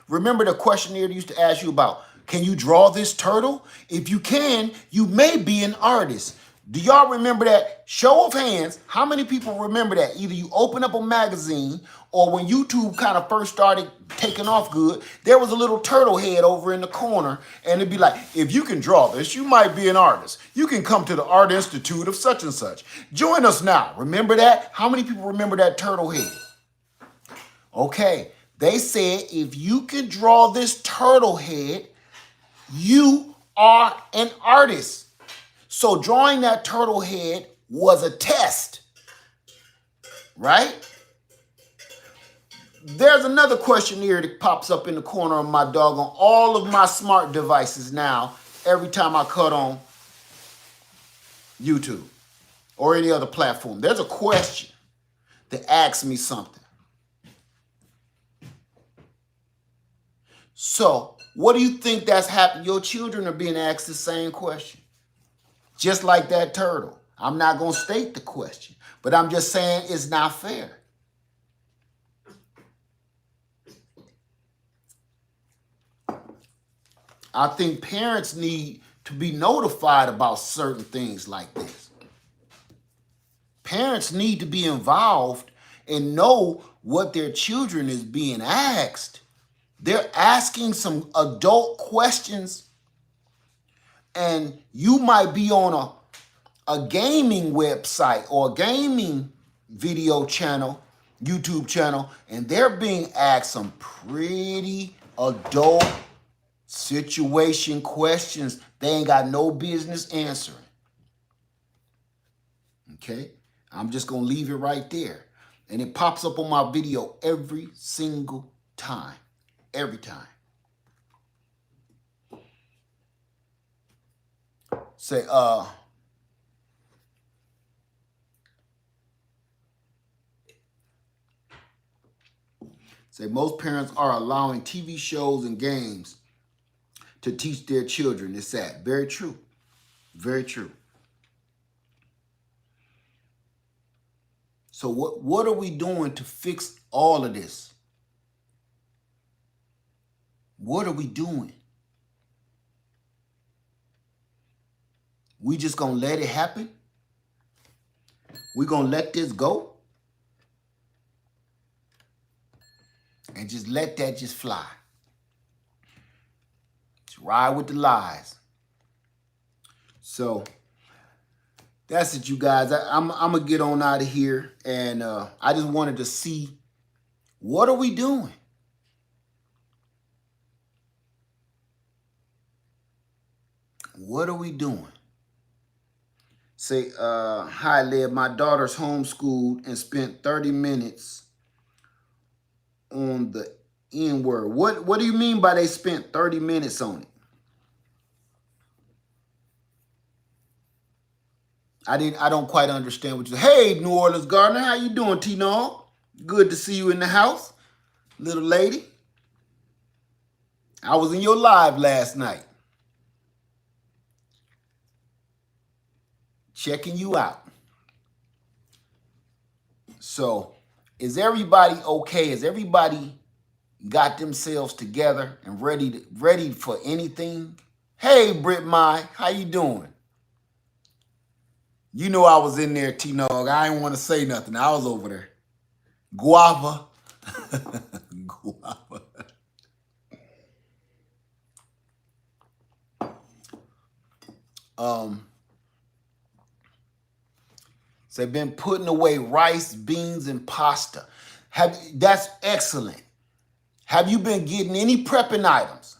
Remember the questionnaire that used to ask you about, can you draw this turtle? If you can, you may be an artist. Do y'all remember that? Show of hands, how many people remember that? Either you open up a magazine or when YouTube kind of first started taking off good, there was a little turtle head over in the corner and it'd be like, if you can draw this, you might be an artist. You can come to the Art Institute of such and such. Join us now. Remember that? How many people remember that turtle head? Okay, they said if you can draw this turtle head, you are an artist. So drawing that turtle head was a test, right? There's another questionnaire that pops up in the corner of my doggone all of my smart devices now. Every time I cut on YouTube or any other platform, there's a question that asks me something. So what do you think that's happening? Your children are being asked the same question. Just like that turtle. I'm not going to state the question, but I'm just saying it's not fair. I think parents need to be notified about certain things like this. Parents need to be involved and know what their children is being asked. They're asking some adult questions, and you might be on a gaming website or a gaming video channel, YouTube channel, and they're being asked some pretty adult situation questions they ain't got no business answering. Okay? I'm just going to leave it right there. And it pops up on my video every single time. Every time. Say, most parents are allowing TV shows and games to teach their children. It's sad. Very true. Very true. So what are we doing to fix all of this? What are we doing? We just gonna let it happen? We gonna let this go? And just let that just fly? Just ride with the lies. So that's it, you guys. I'm gonna get on out of here, and I just wanted to see, what are we doing? What are we doing? Say, hi, Led. My daughter's homeschooled and spent 30 minutes on the N-word. What do you mean by they spent 30 minutes on it? I don't quite understand what you say. Hey, New Orleans Gardener, how you doing, Tino? Good to see you in the house, little lady. I was in your live last night. Checking you out. So, is everybody okay? Has everybody got themselves together and ready for anything? Hey, Britt Mai, how you doing? You know I was in there, T-Nog. I didn't want to say nothing. I was over there. Guava. Guava. So they've been putting away rice, beans, and pasta. That's excellent. Have you been getting any prepping items?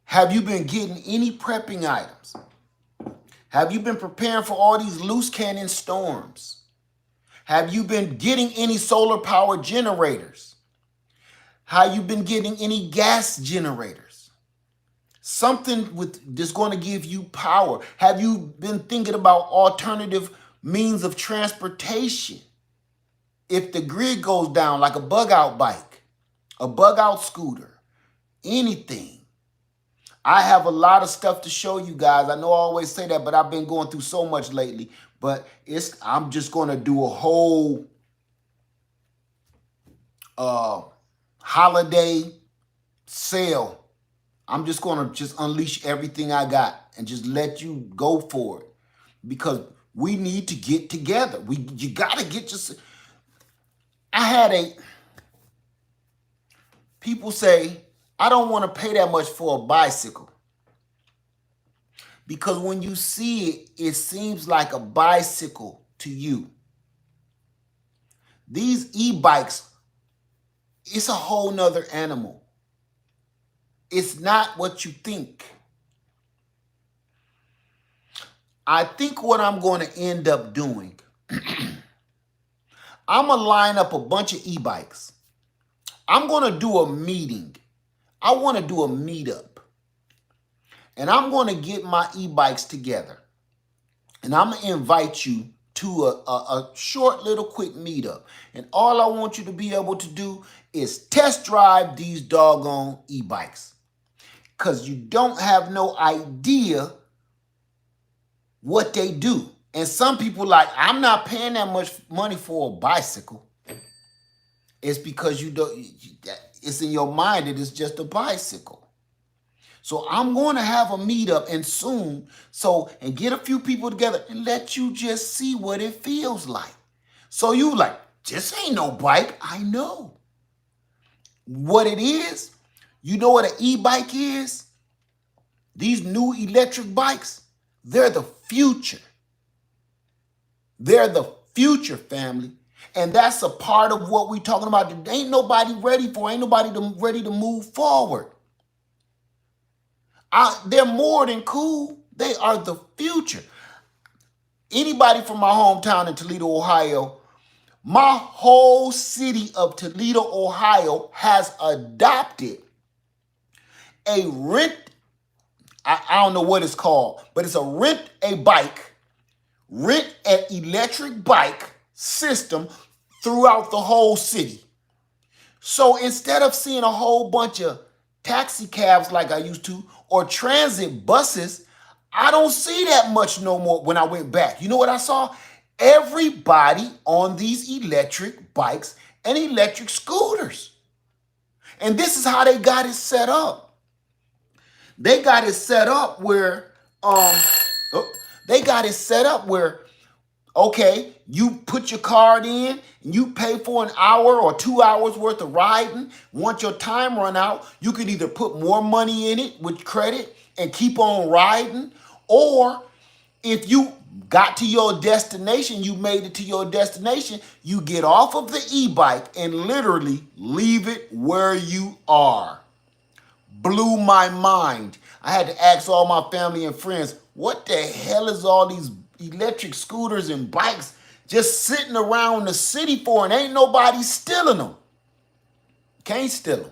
Have you been getting any prepping items? Have you been preparing for all these loose cannon storms? Have you been getting any solar power generators? Have you been getting any gas generators? Something that's going to give you power. Have you been thinking about alternative means of transportation? If the grid goes down, like a bug out bike, a bug out scooter, anything. I have a lot of stuff to show you guys. I know I always say that, but I've been going through so much lately. But I'm just going to do a whole holiday sale. I'm just going to unleash everything I got and just let you go for it, because we need to get together. You got to get your... People say, I don't want to pay that much for a bicycle, because when you see it, it seems like a bicycle to you. These e-bikes, it's a whole nother animal. It's not what you think. I think what I'm going to end up doing, I'm going to line up a bunch of e-bikes. I'm going to do a meeting. I want to do a meetup. And I'm going to get my e-bikes together. And I'm going to invite you to a short little quick meetup. And all I want you to be able to do is test drive these doggone e-bikes. Because you don't have no idea what they do. And some people like, I'm not paying that much money for a bicycle. It's because you don't, it's in your mind that it's just a bicycle. So I'm going to have a meetup and soon, and get a few people together and let you just see what it feels like. So you like, this ain't no bike. I know. What it is, you know what an e-bike is? These new electric bikes, they're the future. They're the future, family. And that's a part of what we're talking about that ain't nobody ready for. Ain't nobody ready to move forward. They're more than cool. They are the future. Anybody from my hometown in Toledo, Ohio, my whole city of Toledo, Ohio has adopted a I don't know what it's called, but it's a rent an electric bike system throughout the whole city. So instead of seeing a whole bunch of taxi cabs like I used to, or transit buses, I don't see that much no more when I went back. You know what I saw? Everybody on these electric bikes and electric scooters. And this is how they got it set up. They got it set up where, okay, you put your card in and you pay for an hour or 2 hours worth of riding. Once your time run out, you can either put more money in it with credit and keep on riding, or if you got to your destination, you made it to your destination, you get off of the e-bike and literally leave it where you are. Blew my mind. I had to ask all my family and friends, what the hell is all these electric scooters and bikes just sitting around the city for, and ain't nobody stealing them? Can't steal them.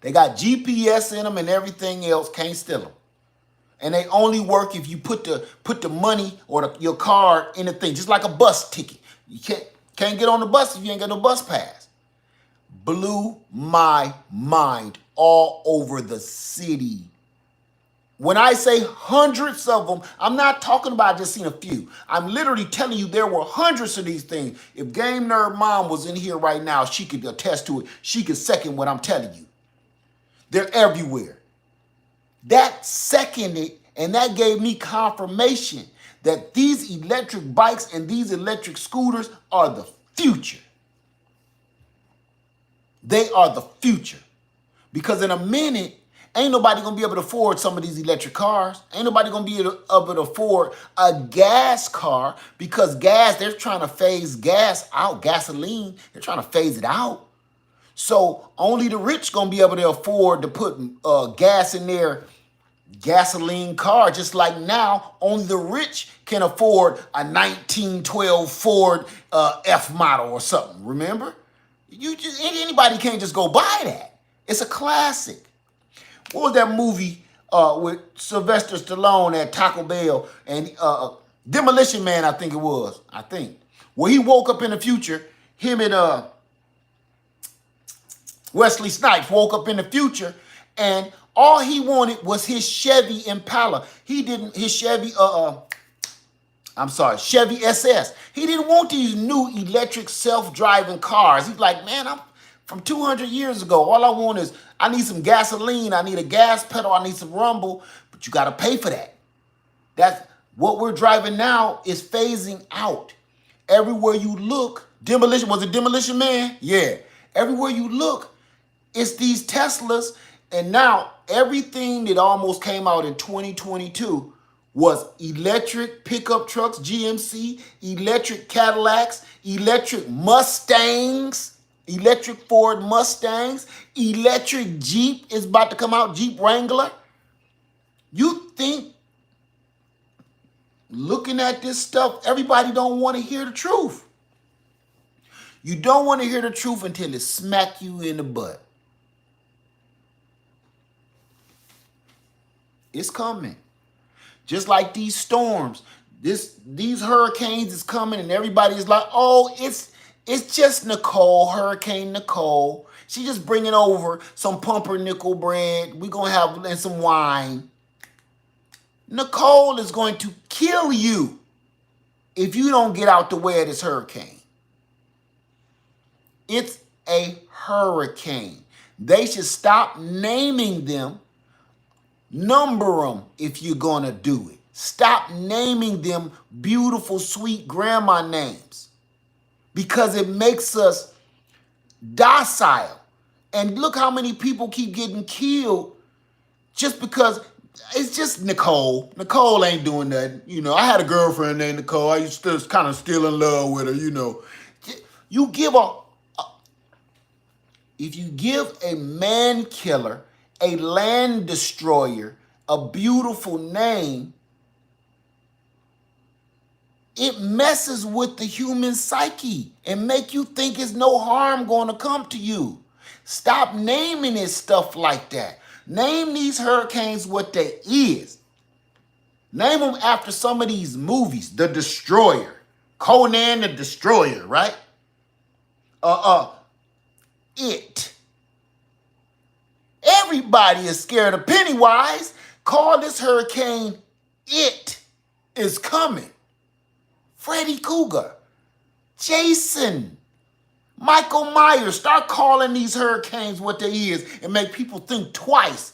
They got GPS in them and everything else. Can't steal them. And they only work if you put the money or your card in the thing, just like a bus ticket. You can't get on the bus if you ain't got no bus pass. Blew my mind all over the city. When I say hundreds of them, I'm not talking about just seeing a few. I'm literally telling you there were hundreds of these things. If Game Nerd Mom was in here right now, she could attest to it. She could second what I'm telling you. They're everywhere. That seconded, and that gave me confirmation that these electric bikes and these electric scooters are the future. They are the future. Because in a minute, ain't nobody gonna be able to afford some of these electric cars. Ain't nobody gonna be able to afford a gas car, because gas, they're trying to phase gas out, gasoline, they're trying to phase it out. So only the rich gonna be able to afford to put gas in their gasoline car. Just like now, only the rich can afford a 1912 Ford F model or something. Remember? Anybody can't just go buy that. It's a classic. What was that movie with Sylvester Stallone at Taco Bell and Demolition Man? I think it was. Where he woke up in the future. Him and Wesley Snipes woke up in the future, and all he wanted was his Chevy Impala. He didn't, his Chevy SS. He didn't want these new electric self-driving cars. He's like, man, I'm from 200 years ago. All I want is, I need some gasoline. I need a gas pedal. I need some rumble. But you got to pay for that. That's what we're driving now is phasing out. Everywhere you look, Demolition, was it Demolition Man? Yeah. Everywhere you look, it's these Teslas. And now everything that almost came out in 2022 was electric pickup trucks, GMC, electric Cadillacs, electric Mustangs, electric Ford Mustangs, electric Jeep is about to come out, Jeep Wrangler. You think, looking at this stuff, everybody don't want to hear the truth. You don't want to hear the truth until it smack you in the butt. It's coming. Just like these storms. These hurricanes is coming and everybody's like, oh, it's just Nicole, Hurricane Nicole. She just bringing over some pumpernickel bread. We're going to have and some wine. Nicole is going to kill you if you don't get out the way of this hurricane. It's a hurricane. They should stop naming them. Number them if you're going to do it. Stop naming them beautiful, sweet grandma names because it makes us docile. And look how many people keep getting killed just because it's just Nicole. Nicole ain't doing nothing. You know, I had a girlfriend named Nicole. I used to kind of still in love with her, you know. You give if you give a man killer, a land destroyer, a beautiful name, it messes with the human psyche and make you think there's no harm going to come to you. Stop naming it stuff like that. Name these hurricanes what they is. Name them after some of these movies. The Destroyer. Conan the Destroyer, right? It. Everybody is scared of Pennywise. Call this hurricane It Is Coming. Freddy Krueger, Jason, Michael Myers. Start calling these hurricanes what they is and make people think twice.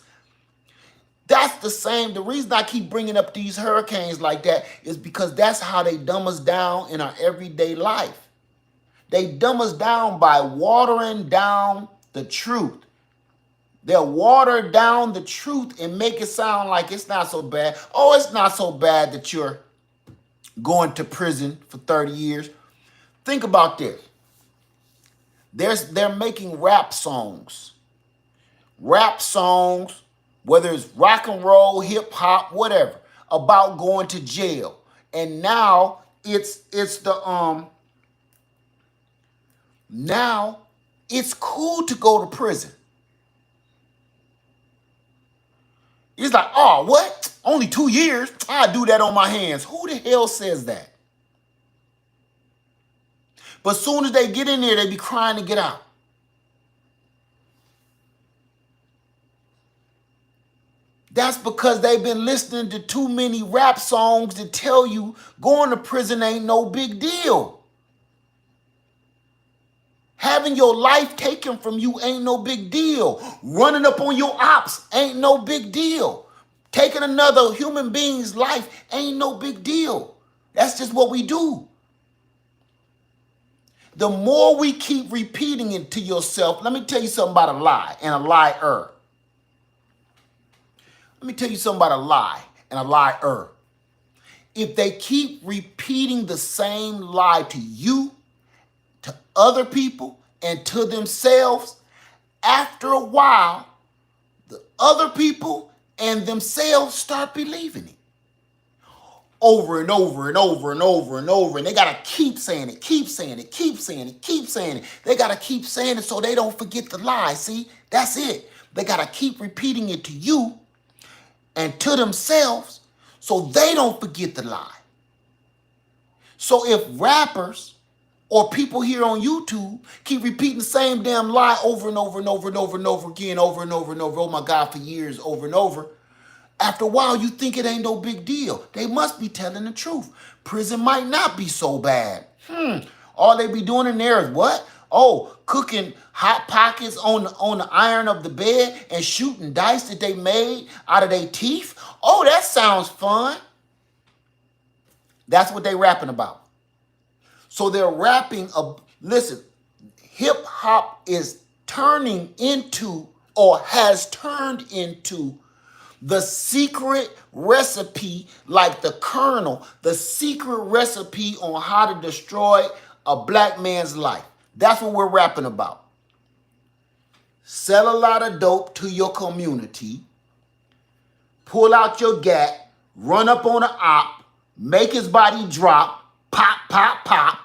That's the same. The reason I keep bringing up these hurricanes like that is because that's how they dumb us down in our everyday life. They dumb us down by watering down the truth. They'll water down the truth and make it sound like it's not so bad. Oh, it's not so bad that you're going to prison for 30 years. Think about this. They're making rap songs. Rap songs, whether it's rock and roll, hip hop, whatever, about going to jail. And now now it's cool to go to prison. It's like, oh, what? Only 2 years? I'll do that on my hands. Who the hell says that? But as soon as they get in there, they be crying to get out. That's because they've been listening to too many rap songs that tell you going to prison ain't no big deal. Having your life taken from you ain't no big deal. Running up on your ops ain't no big deal. Taking another human being's life ain't no big deal. That's just what we do. The more we keep repeating it to yourself, let me tell you something about a lie and a liar. Let me tell you something about a lie and a liar. If they keep repeating the same lie to you, to other people, and to themselves, after a while, the other people and themselves start believing it. Over and over and over and over and over. And they got to keep saying it, keep saying it, keep saying it, keep saying it. They got to keep saying it so they don't forget the lie. See, that's it. They got to keep repeating it to you and to themselves so they don't forget the lie. So if rappers or people here on YouTube keep repeating the same damn lie over and over and over and over and over again, over and over and over, oh my God, for years, over and over, after a while, you think it ain't no big deal. They must be telling the truth. Prison might not be so bad. All they be doing in there is what? Oh, cooking hot pockets on the iron of the bed and shooting dice that they made out of their teeth. Oh, that sounds fun. That's what they rapping about. So they're rapping. Listen, hip hop is turning into or has turned into the secret recipe, like the Colonel, the secret recipe on how to destroy a black man's life. That's what we're rapping about. Sell a lot of dope to your community, pull out your gat, run up on an op, make his body drop, pop, pop, pop.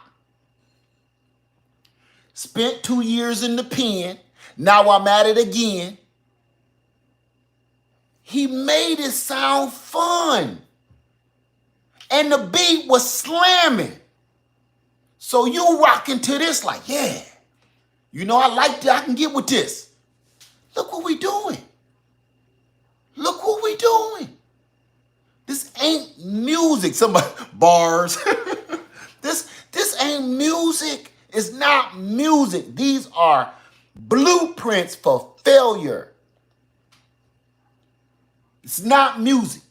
Spent 2 years in the pen, now I'm at it again. He made it sound fun. And the beat was slamming. So you rocking to this like, yeah, you know, I like that. I can get with this. Look what we doing. Look what we doing. This ain't music. Somebody, bars. This ain't music. It's not music. These are blueprints for failure. It's not music.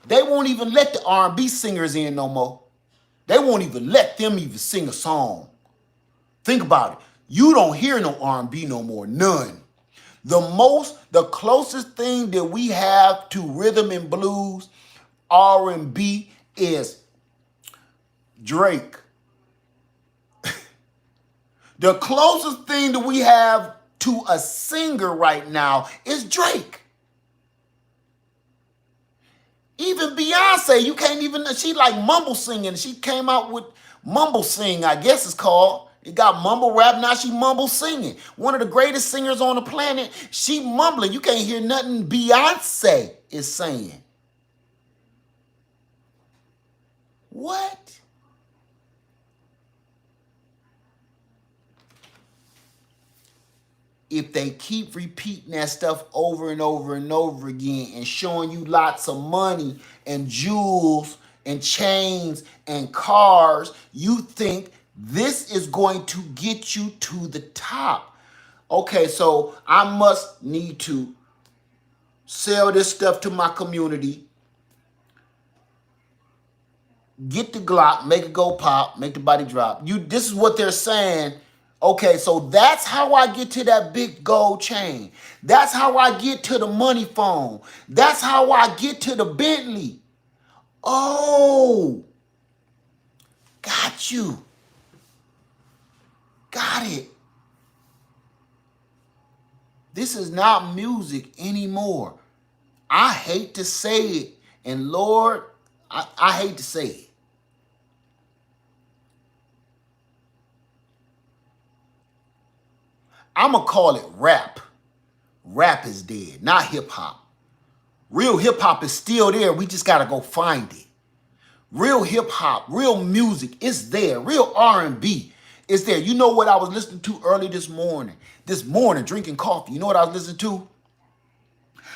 They won't even let the R&B singers in no more. They won't even let them even sing a song. Think about it. You don't hear no R&B no more. None. The closest thing that we have to rhythm and blues, R&B, is Drake. The closest thing that we have to a singer right now is Drake. Even Beyonce, you can't even, she like mumble singing. She came out with mumble sing, I guess it's called. It got mumble rap, now she mumble singing. One of the greatest singers on the planet, she mumbling. You can't hear nothing Beyonce is saying. What? If they keep repeating that stuff over and over and over again and showing you lots of money and jewels and chains and cars, you think this is going to get you to the top. Okay, so I must need to sell this stuff to my community, get the Glock, make it go pop, make the body drop. This is what they're saying. Okay, so that's how I get to that big gold chain. That's how I get to the money phone. That's how I get to the Bentley. Oh, got you. Got it. This is not music anymore. I hate to say it. And Lord, I hate to say it. I'm going to call it rap. Rap is dead, not hip-hop. Real hip-hop is still there. We just got to go find it. Real hip-hop, real music is there. Real R&B is there. You know what I was listening to early this morning? This morning, drinking coffee. You know what I was listening to?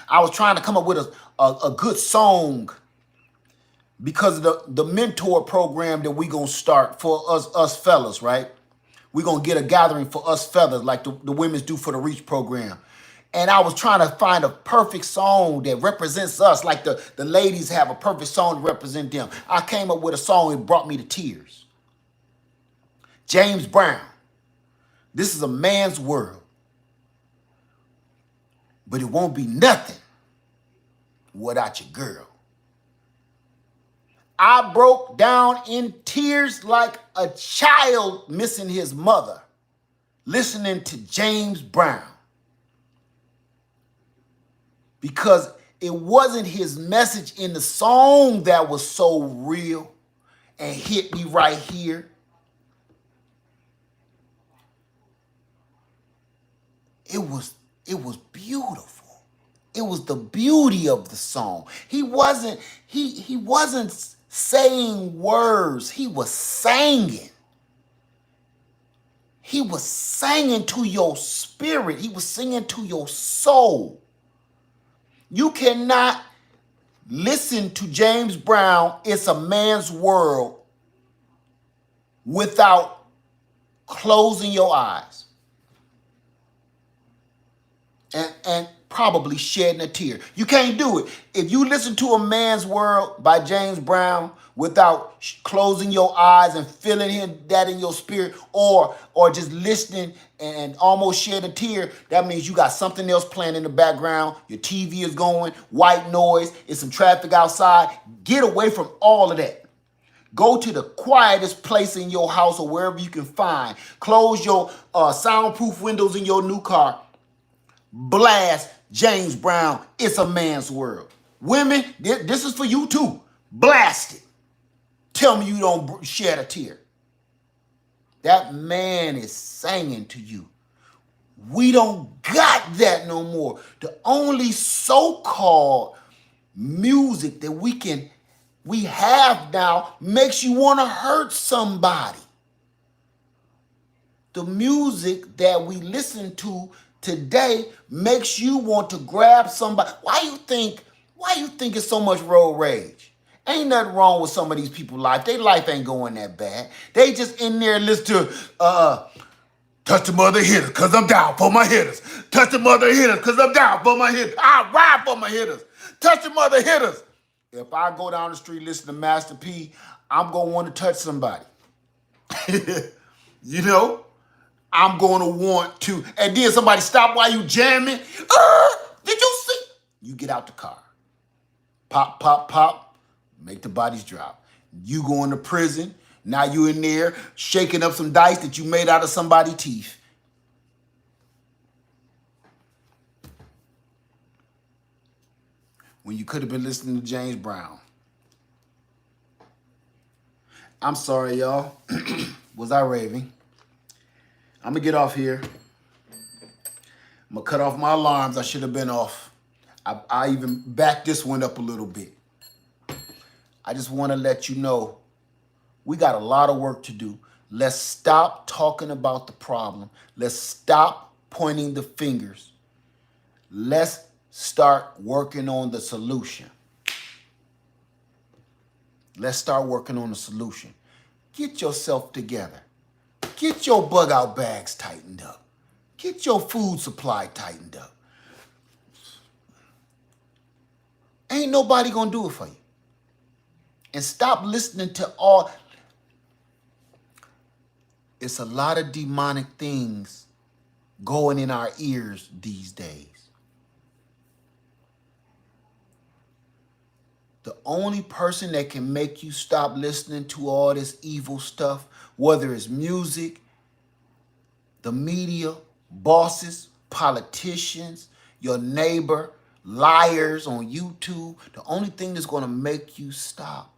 I was trying to come up with a good song because of the mentor program that we going to start for us fellas, right? We're going to get a gathering for us fellas like the women's do for the Reach program. And I was trying to find a perfect song that represents us, like the ladies have a perfect song to represent them. I came up with a song that brought me to tears. James Brown. This is a man's world. But it won't be nothing without your girl. I broke down in tears like a child missing his mother, listening to James Brown. Because it wasn't his message in the song that was so real and hit me right here. It was beautiful. It was the beauty of the song. He wasn't saying words. He was singing. He was singing to your spirit. He was singing to your soul. You cannot listen to James Brown, It's a Man's World, without closing your eyes and probably shedding a tear. You can't do it. If you listen to A Man's World by James Brown without closing your eyes and feeling that in your spirit, or just listening and almost shedding a tear, that means you got something else playing in the background. Your TV is going, white noise, it's some traffic outside. Get away from all of that. Go to the quietest place in your house or wherever you can find. Close your soundproof windows in your new car. Blast James Brown, It's a Man's World. Women, this is for you too. Blast it. Tell me you don't shed a tear. That man is singing to you. We don't got that no more. The only so-called music that we have now makes you want to hurt somebody. The music that we listen to today makes you want to grab somebody. Why you think it's so much road rage? Ain't nothing wrong with some of these people's life. Their life ain't going that bad. They just in there listen to touch the mother hitters, cause I'm down for my hitters. Touch the mother hitters, cause I'm down for my hitters. I ride for my hitters. Touch the mother hitters. If I go down the street listen to Master P, I'm gonna want to touch somebody. You know? I'm gonna want to. And then somebody stop while you jamming. Did you see? You get out the car. Pop, pop, pop. Make the bodies drop. You going to prison. Now you in there shaking up some dice that you made out of somebody's teeth. When you could have been listening to James Brown. I'm sorry, y'all. Was I raving? I'm going to get off here. I'm going to cut off my alarms. I should have been off. I even backed this one up a little bit. I just want to let you know we got a lot of work to do. Let's stop talking about the problem. Let's stop pointing the fingers. Let's start working on the solution. Let's start working on the solution. Get yourself together. Get your bug out bags tightened up. Get your food supply tightened up. Ain't nobody gonna do it for you. And stop listening to all. It's a lot of demonic things going in our ears these days. The only person that can make you stop listening to all this evil stuff, whether it's music, the media, bosses, politicians, your neighbor, liars on YouTube, the only thing that's going to make you stop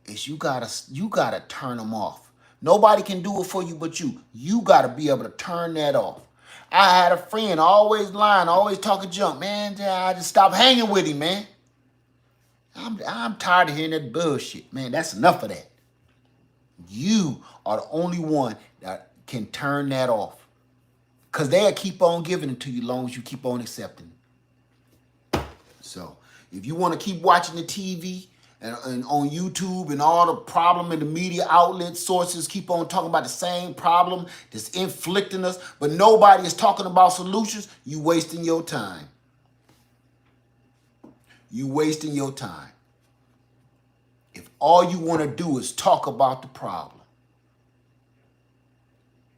is you gotta turn them off. Nobody can do it for you but you. You gotta be able to turn that off. I had a friend always lying, always talking junk. Man, I just stopped hanging with him, man. I'm tired of hearing that bullshit, man. That's enough of that. You are the only one that can turn that off. Because they'll keep on giving it to you as long as you keep on accepting it. So, if you want to keep watching the TV and on YouTube and all the problem in the media outlet sources keep on talking about the same problem that's inflicting us, but nobody is talking about solutions, you wasting your time. You wasting your time. If all you want to do is talk about the problem,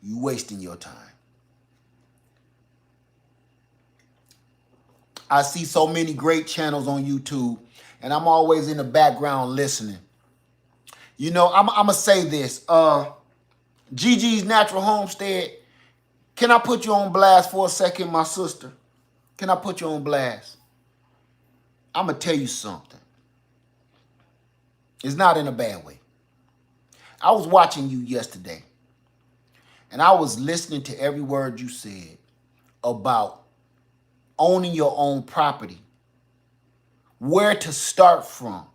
you wasting your time. I see so many great channels on YouTube, and I'm always in the background listening. You know, I'm going to say this. Gigi's Natural Homestead, can I put you on blast for a second, my sister? Can I put you on blast? I'm going to tell you something. It's not in a bad way. I was watching you yesterday, and I was listening to every word you said about owning your own property, where to start from,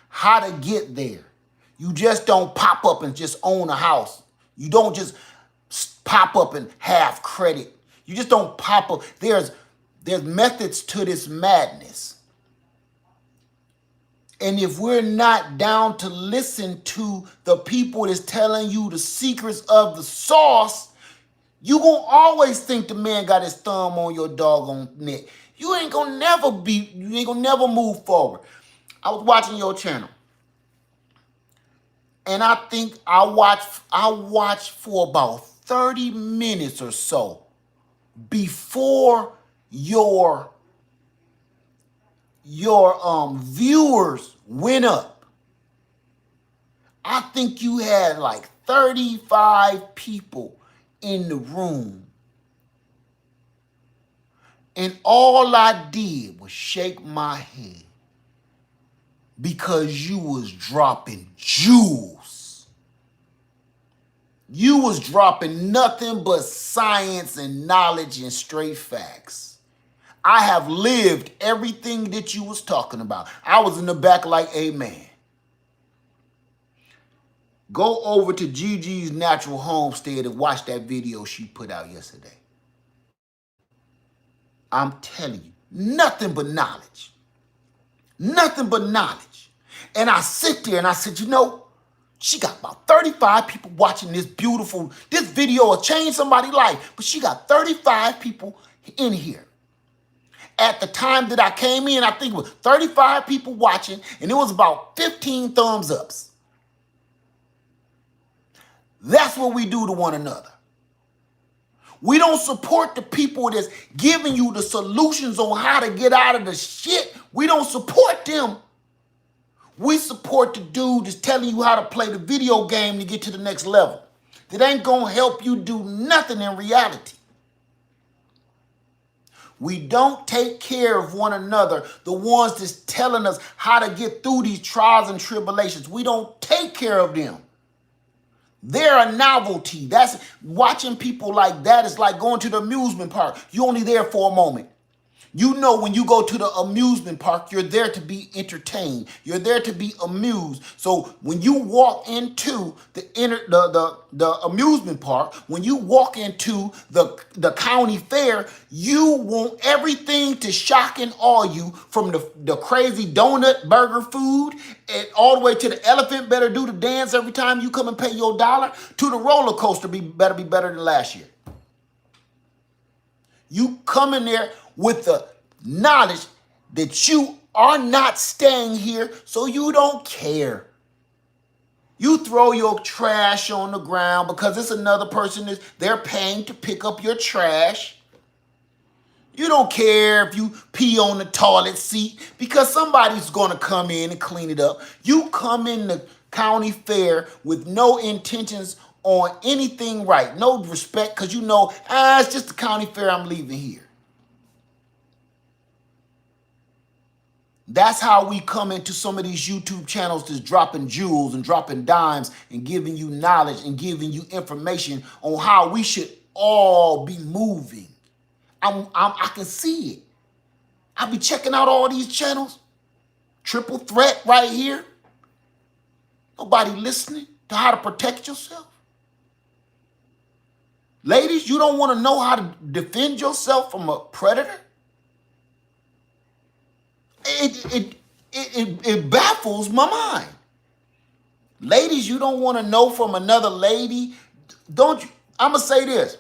how to get there. You just don't pop up and just own a house. You don't just pop up and have credit. You just don't pop up. There's methods to this madness. And if we're not down to listen to the people that's telling you the secrets of the sauce, you gonna always think the man got his thumb on your doggone neck. You ain't gonna never move forward. I was watching your channel, and I think I watched for about 30 minutes or so before your viewers went up. I think you had like 35 people in the room. And all I did was shake my head because you was dropping jewels. You was dropping nothing but science and knowledge and straight facts. I have lived everything that you was talking about. I was in the back like, amen. Go over to Gigi's Natural Homestead and watch that video she put out yesterday. I'm telling you, nothing but knowledge. Nothing but knowledge. And I sit there and I said, you know, she got about 35 people watching this video will change somebody's life. But she got 35 people in here. At the time that I came in, I think it was 35 people watching, and it was about 15 thumbs ups. That's what we do to one another. We don't support the people that's giving you the solutions on how to get out of the shit. We don't support them. We support the dude that's telling you how to play the video game to get to the next level. That ain't gonna help you do nothing in reality. We don't take care of one another, the ones that's telling us how to get through these trials and tribulations. We don't take care of them. They're a novelty. That's watching people like that is like going to the amusement park. You're only there for a moment. You know, when you go to the amusement park, you're there to be entertained. You're there to be amused. So when you walk into the amusement park, when you walk into the county fair, you want everything to shock and awe you, from the crazy donut burger food and all the way to the elephant better do the dance every time you come and pay your dollar, to the roller coaster better be better than last year. You come in there with the knowledge that you are not staying here, so you don't care. You throw your trash on the ground because it's another person they're paying to pick up your trash. You don't care if you pee on the toilet seat because somebody's going to come in and clean it up. You come in the county fair with no intentions on anything right, no respect, because you know, it's just the county fair, I'm leaving here. That's how we come into some of these YouTube channels that's dropping jewels and dropping dimes and giving you knowledge and giving you information on how we should all be moving. I can see it. I be checking out all these channels. Triple Threat right here. Nobody listening to how to protect yourself. Ladies, you don't want to know how to defend yourself from a predator? It baffles my mind. Ladies, you don't want to know from another lady? Don't you? I'm going to say this.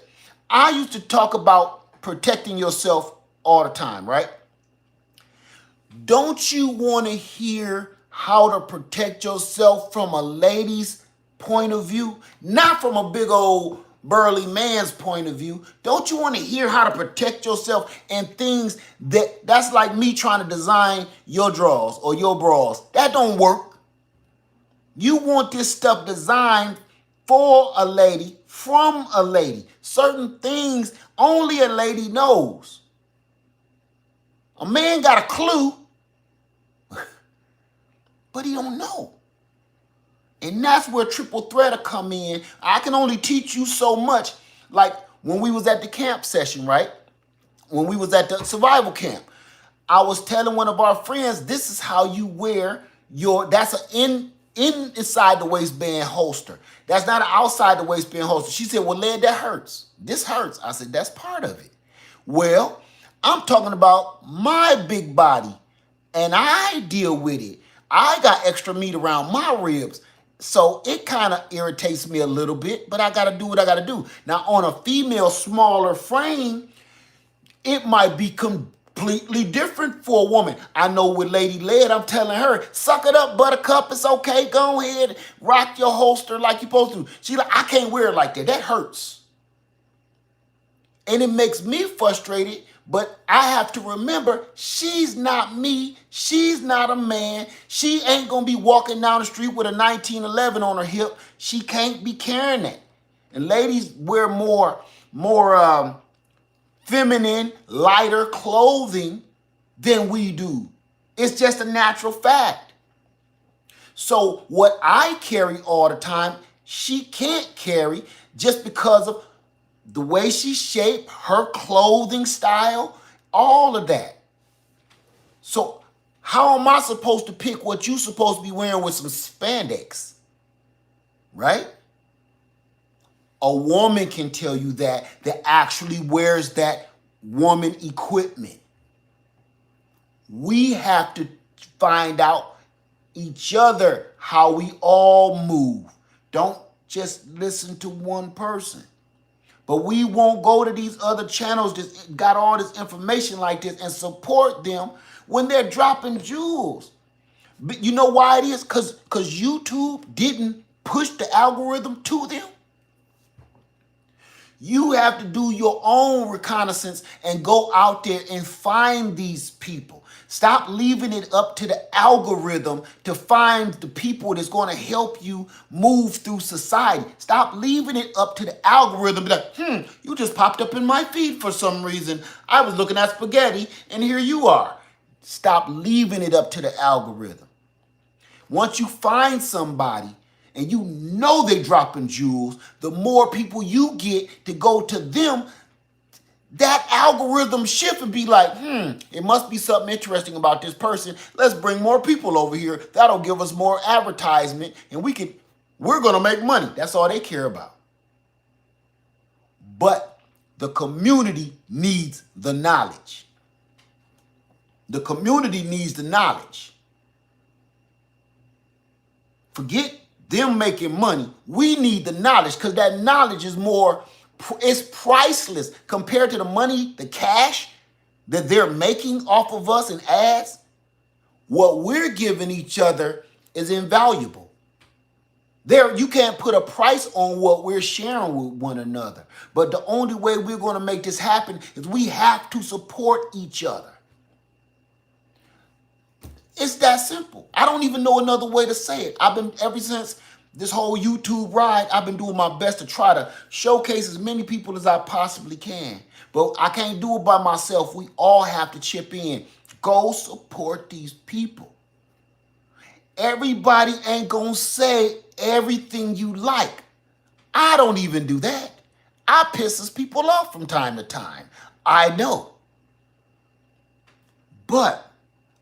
I used to talk about protecting yourself all the time, right? Don't you want to hear how to protect yourself from a lady's point of view? Not from a big old burly man's point of view. Don't you want to hear how to protect yourself and things that's like me trying to design your drawers or your bras? That don't work. You want this stuff designed for a lady, from a lady. Certain things only a lady knows. A man got a clue, but he don't know. And that's where Triple Threat will come in. I can only teach you so much. Like when we was at the camp session, right? When we was at the survival camp, I was telling one of our friends, this is how you wear that's an inside the waistband holster. That's not an outside the waistband holster. She said, well, Led, that hurts. This hurts. I said, that's part of it. Well, I'm talking about my big body, and I deal with it. I got extra meat around my ribs. So it kind of irritates me a little bit, but I got to do what I got to do. Now, on a female smaller frame, it might be completely different for a woman. I know with Lady Led, I'm telling her, suck it up, buttercup. It's okay. Go ahead. Rock your holster like you're supposed to. She's like, I can't wear it like that. That hurts. And it makes me frustrated, but I have to remember she's not me. She's not a man. She ain't going to be walking down the street with a 1911 on her hip. She can't be carrying that. And ladies wear more feminine, lighter clothing than we do. It's just a natural fact. So what I carry all the time, she can't carry just because of the way she's shaped, her clothing style, all of that. So how am I supposed to pick what you're supposed to be wearing with some spandex? Right? A woman can tell you that actually wears that woman equipment. We have to find out each other, how we all move. Don't just listen to one person. But we won't go to these other channels that got all this information like this and support them when they're dropping jewels. But you know why it is? Because YouTube didn't push the algorithm to them. You have to do your own reconnaissance and go out there and find these people. Stop leaving it up to the algorithm to find the people that's going to help you move through society. Stop leaving it up to the algorithm. Be like, you just popped up in my feed for some reason. I was looking at spaghetti and here you are. Stop leaving it up to the algorithm. Once you find somebody and you know they're dropping jewels, the more people you get to go to them, that algorithm shift and be like, it must be something interesting about this person. Let's bring more people over here. That'll give us more advertisement and we're gonna make money. That's all they care about. But the community needs the knowledge. The community needs the knowledge. Forget them making money. We need the knowledge because that knowledge is it's priceless compared to the money, the cash that they're making off of us in ads. What we're giving each other is invaluable. You can't put a price on what we're sharing with one another. But the only way we're going to make this happen is we have to support each other. It's that simple. I don't even know another way to say it. Ever since this whole YouTube ride, I've been doing my best to try to showcase as many people as I possibly can. But I can't do it by myself. We all have to chip in. Go support these people. Everybody ain't gonna say everything you like. I don't even do that. I pisses people off from time to time. I know. But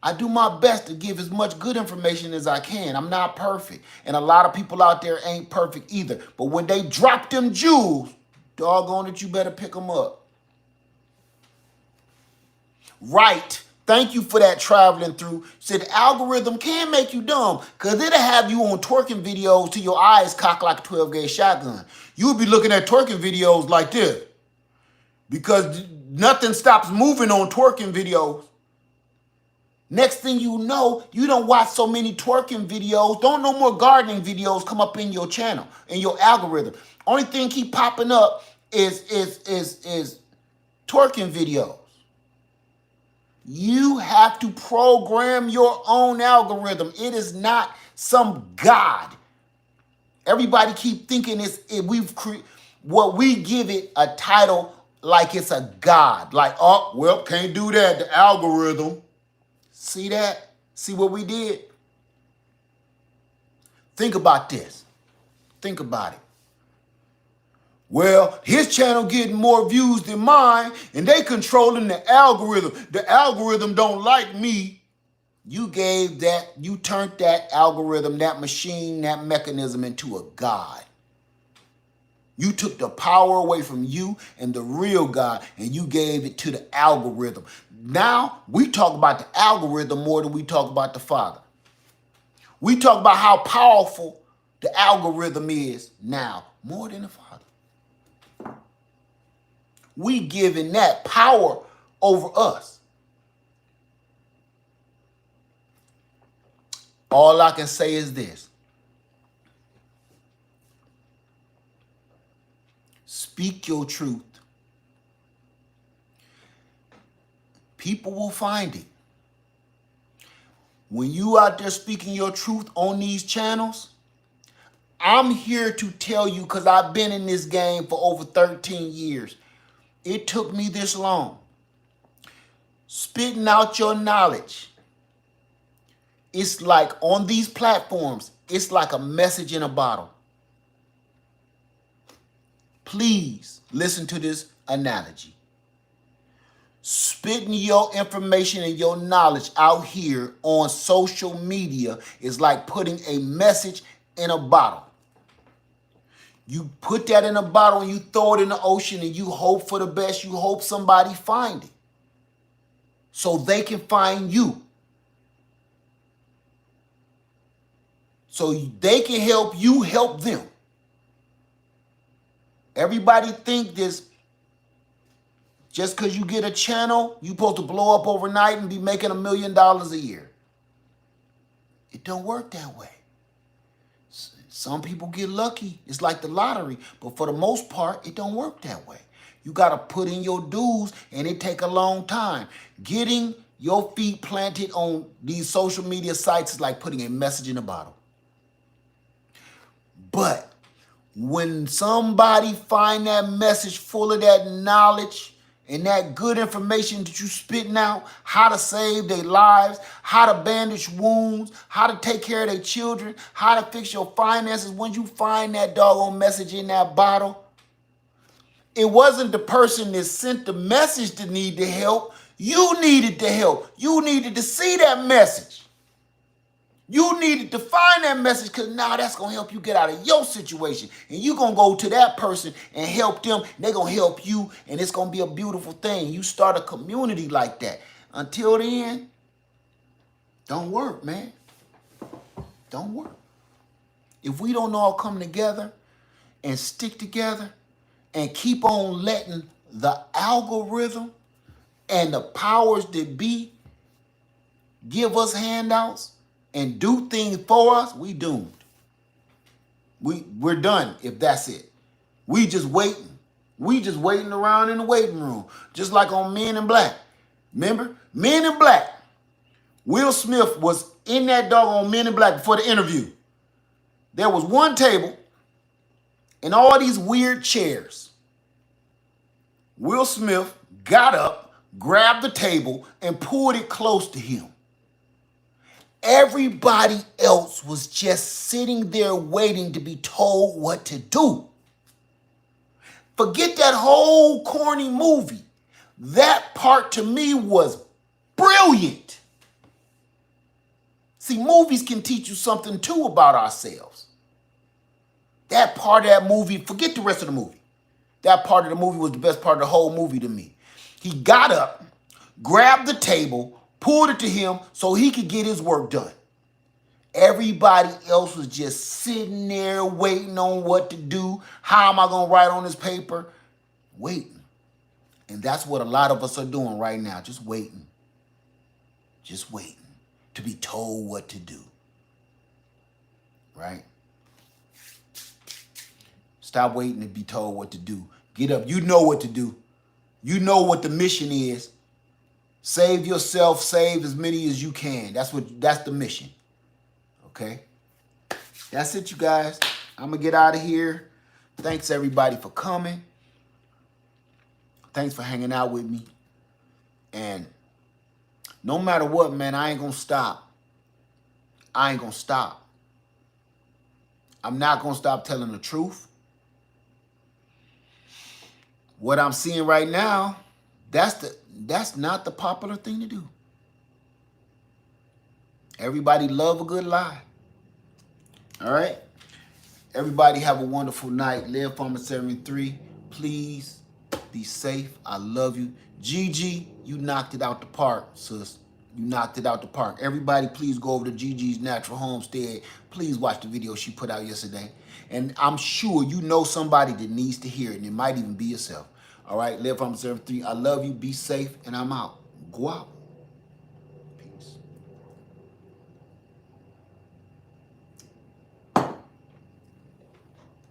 I do my best to give as much good information as I can. I'm not perfect. And a lot of people out there ain't perfect either. But when they drop them jewels, doggone it, you better pick them up. Right. Thank you for that traveling through. Said the algorithm can make you dumb because it'll have you on twerking videos till your eyes cock like a 12-gauge shotgun. You'll be looking at twerking videos like this because nothing stops moving on twerking videos. Next thing you know, you don't watch so many twerking videos. Don't no more gardening videos come up in your channel, in your algorithm. Only thing keep popping up is twerking videos. You have to program your own algorithm. It is not some God. Everybody keep thinking what we give it a title like it's a God. Like, oh, well, can't do that. The algorithm. See that? See what we did? Think about this. Think about it. Well, his channel getting more views than mine, and they controlling the algorithm. The algorithm don't like me. You turned that algorithm, that machine, that mechanism into a God. You took the power away from you and the real God, and you gave it to the algorithm. Now, we talk about the algorithm more than we talk about the Father. We talk about how powerful the algorithm is now, more than the Father. We giving that power over us. All I can say is this. Speak your truth. People will find it. When you out there speaking your truth on these channels, I'm here to tell you because I've been in this game for over 13 years. It took me this long. Spitting out your knowledge. It's like on these platforms, it's like a message in a bottle. Please listen to this analogy. Spitting your information and your knowledge out here on social media is like putting a message in a bottle. You put that in a bottle and you throw it in the ocean and you hope for the best. You hope somebody find it so they can find you. So they can help you help them. Everybody think this, just because you get a channel, you're supposed to blow up overnight and be making $1 million a year. It don't work that way. Some people get lucky. It's like the lottery. But for the most part, it don't work that way. You got to put in your dues, and it take a long time. Getting your feet planted on these social media sites is like putting a message in a bottle. But when somebody find that message full of that knowledge and that good information that you spitting out, how to save their lives, how to bandage wounds, how to take care of their children, how to fix your finances, when you find that doggone message in that bottle, it wasn't the person that sent the message that needed the help. You needed the help. You needed to see that message. You needed to find that message, because now that's going to help you get out of your situation. And you're going to go to that person and help them. And they're going to help you. And it's going to be a beautiful thing. You start a community like that. Until then, don't work, man. Don't work. If we don't all come together and stick together and keep on letting the algorithm and the powers that be give us handouts and do things for us, we doomed. We're done if that's it. We just waiting. We just waiting around in the waiting room. Just like on Men in Black. Remember? Men in Black. Will Smith was in that doggone Men in Black before the interview. There was one table and all these weird chairs. Will Smith got up, grabbed the table, and pulled it close to him. Everybody else was just sitting there waiting to be told what to do. Forget that whole corny movie. That part to me was brilliant. See, movies can teach you something too about ourselves. That part of that movie, forget the rest of the movie. That part of the movie was the best part of the whole movie to me. He got up, grabbed the table, pulled it to him so he could get his work done. Everybody else was just sitting there waiting on what to do. How am I going to write on this paper? Waiting. And that's what a lot of us are doing right now. Just waiting. Just waiting to be told what to do. Right? Stop waiting to be told what to do. Get up. You know what to do. You know what the mission is. Save yourself, save as many as you can. That's the mission. Okay? That's it, you guys. I'm going to get out of here. Thanks, everybody, for coming. Thanks for hanging out with me. And no matter what, man, I ain't going to stop. I ain't going to stop. I'm not going to stop telling the truth. What I'm seeing right now, that's not the popular thing to do. Everybody love a good lie. All right? Everybody have a wonderful night. Live Farmer 73. Please be safe. I love you. Gigi, you knocked it out the park, sis. You knocked it out the park. Everybody, please go over to Gigi's Natural Homestead. Please watch the video she put out yesterday. And I'm sure you know somebody that needs to hear it, and it might even be yourself. All right, Live Farmer 73. I love you. Be safe, and I'm out. Guap.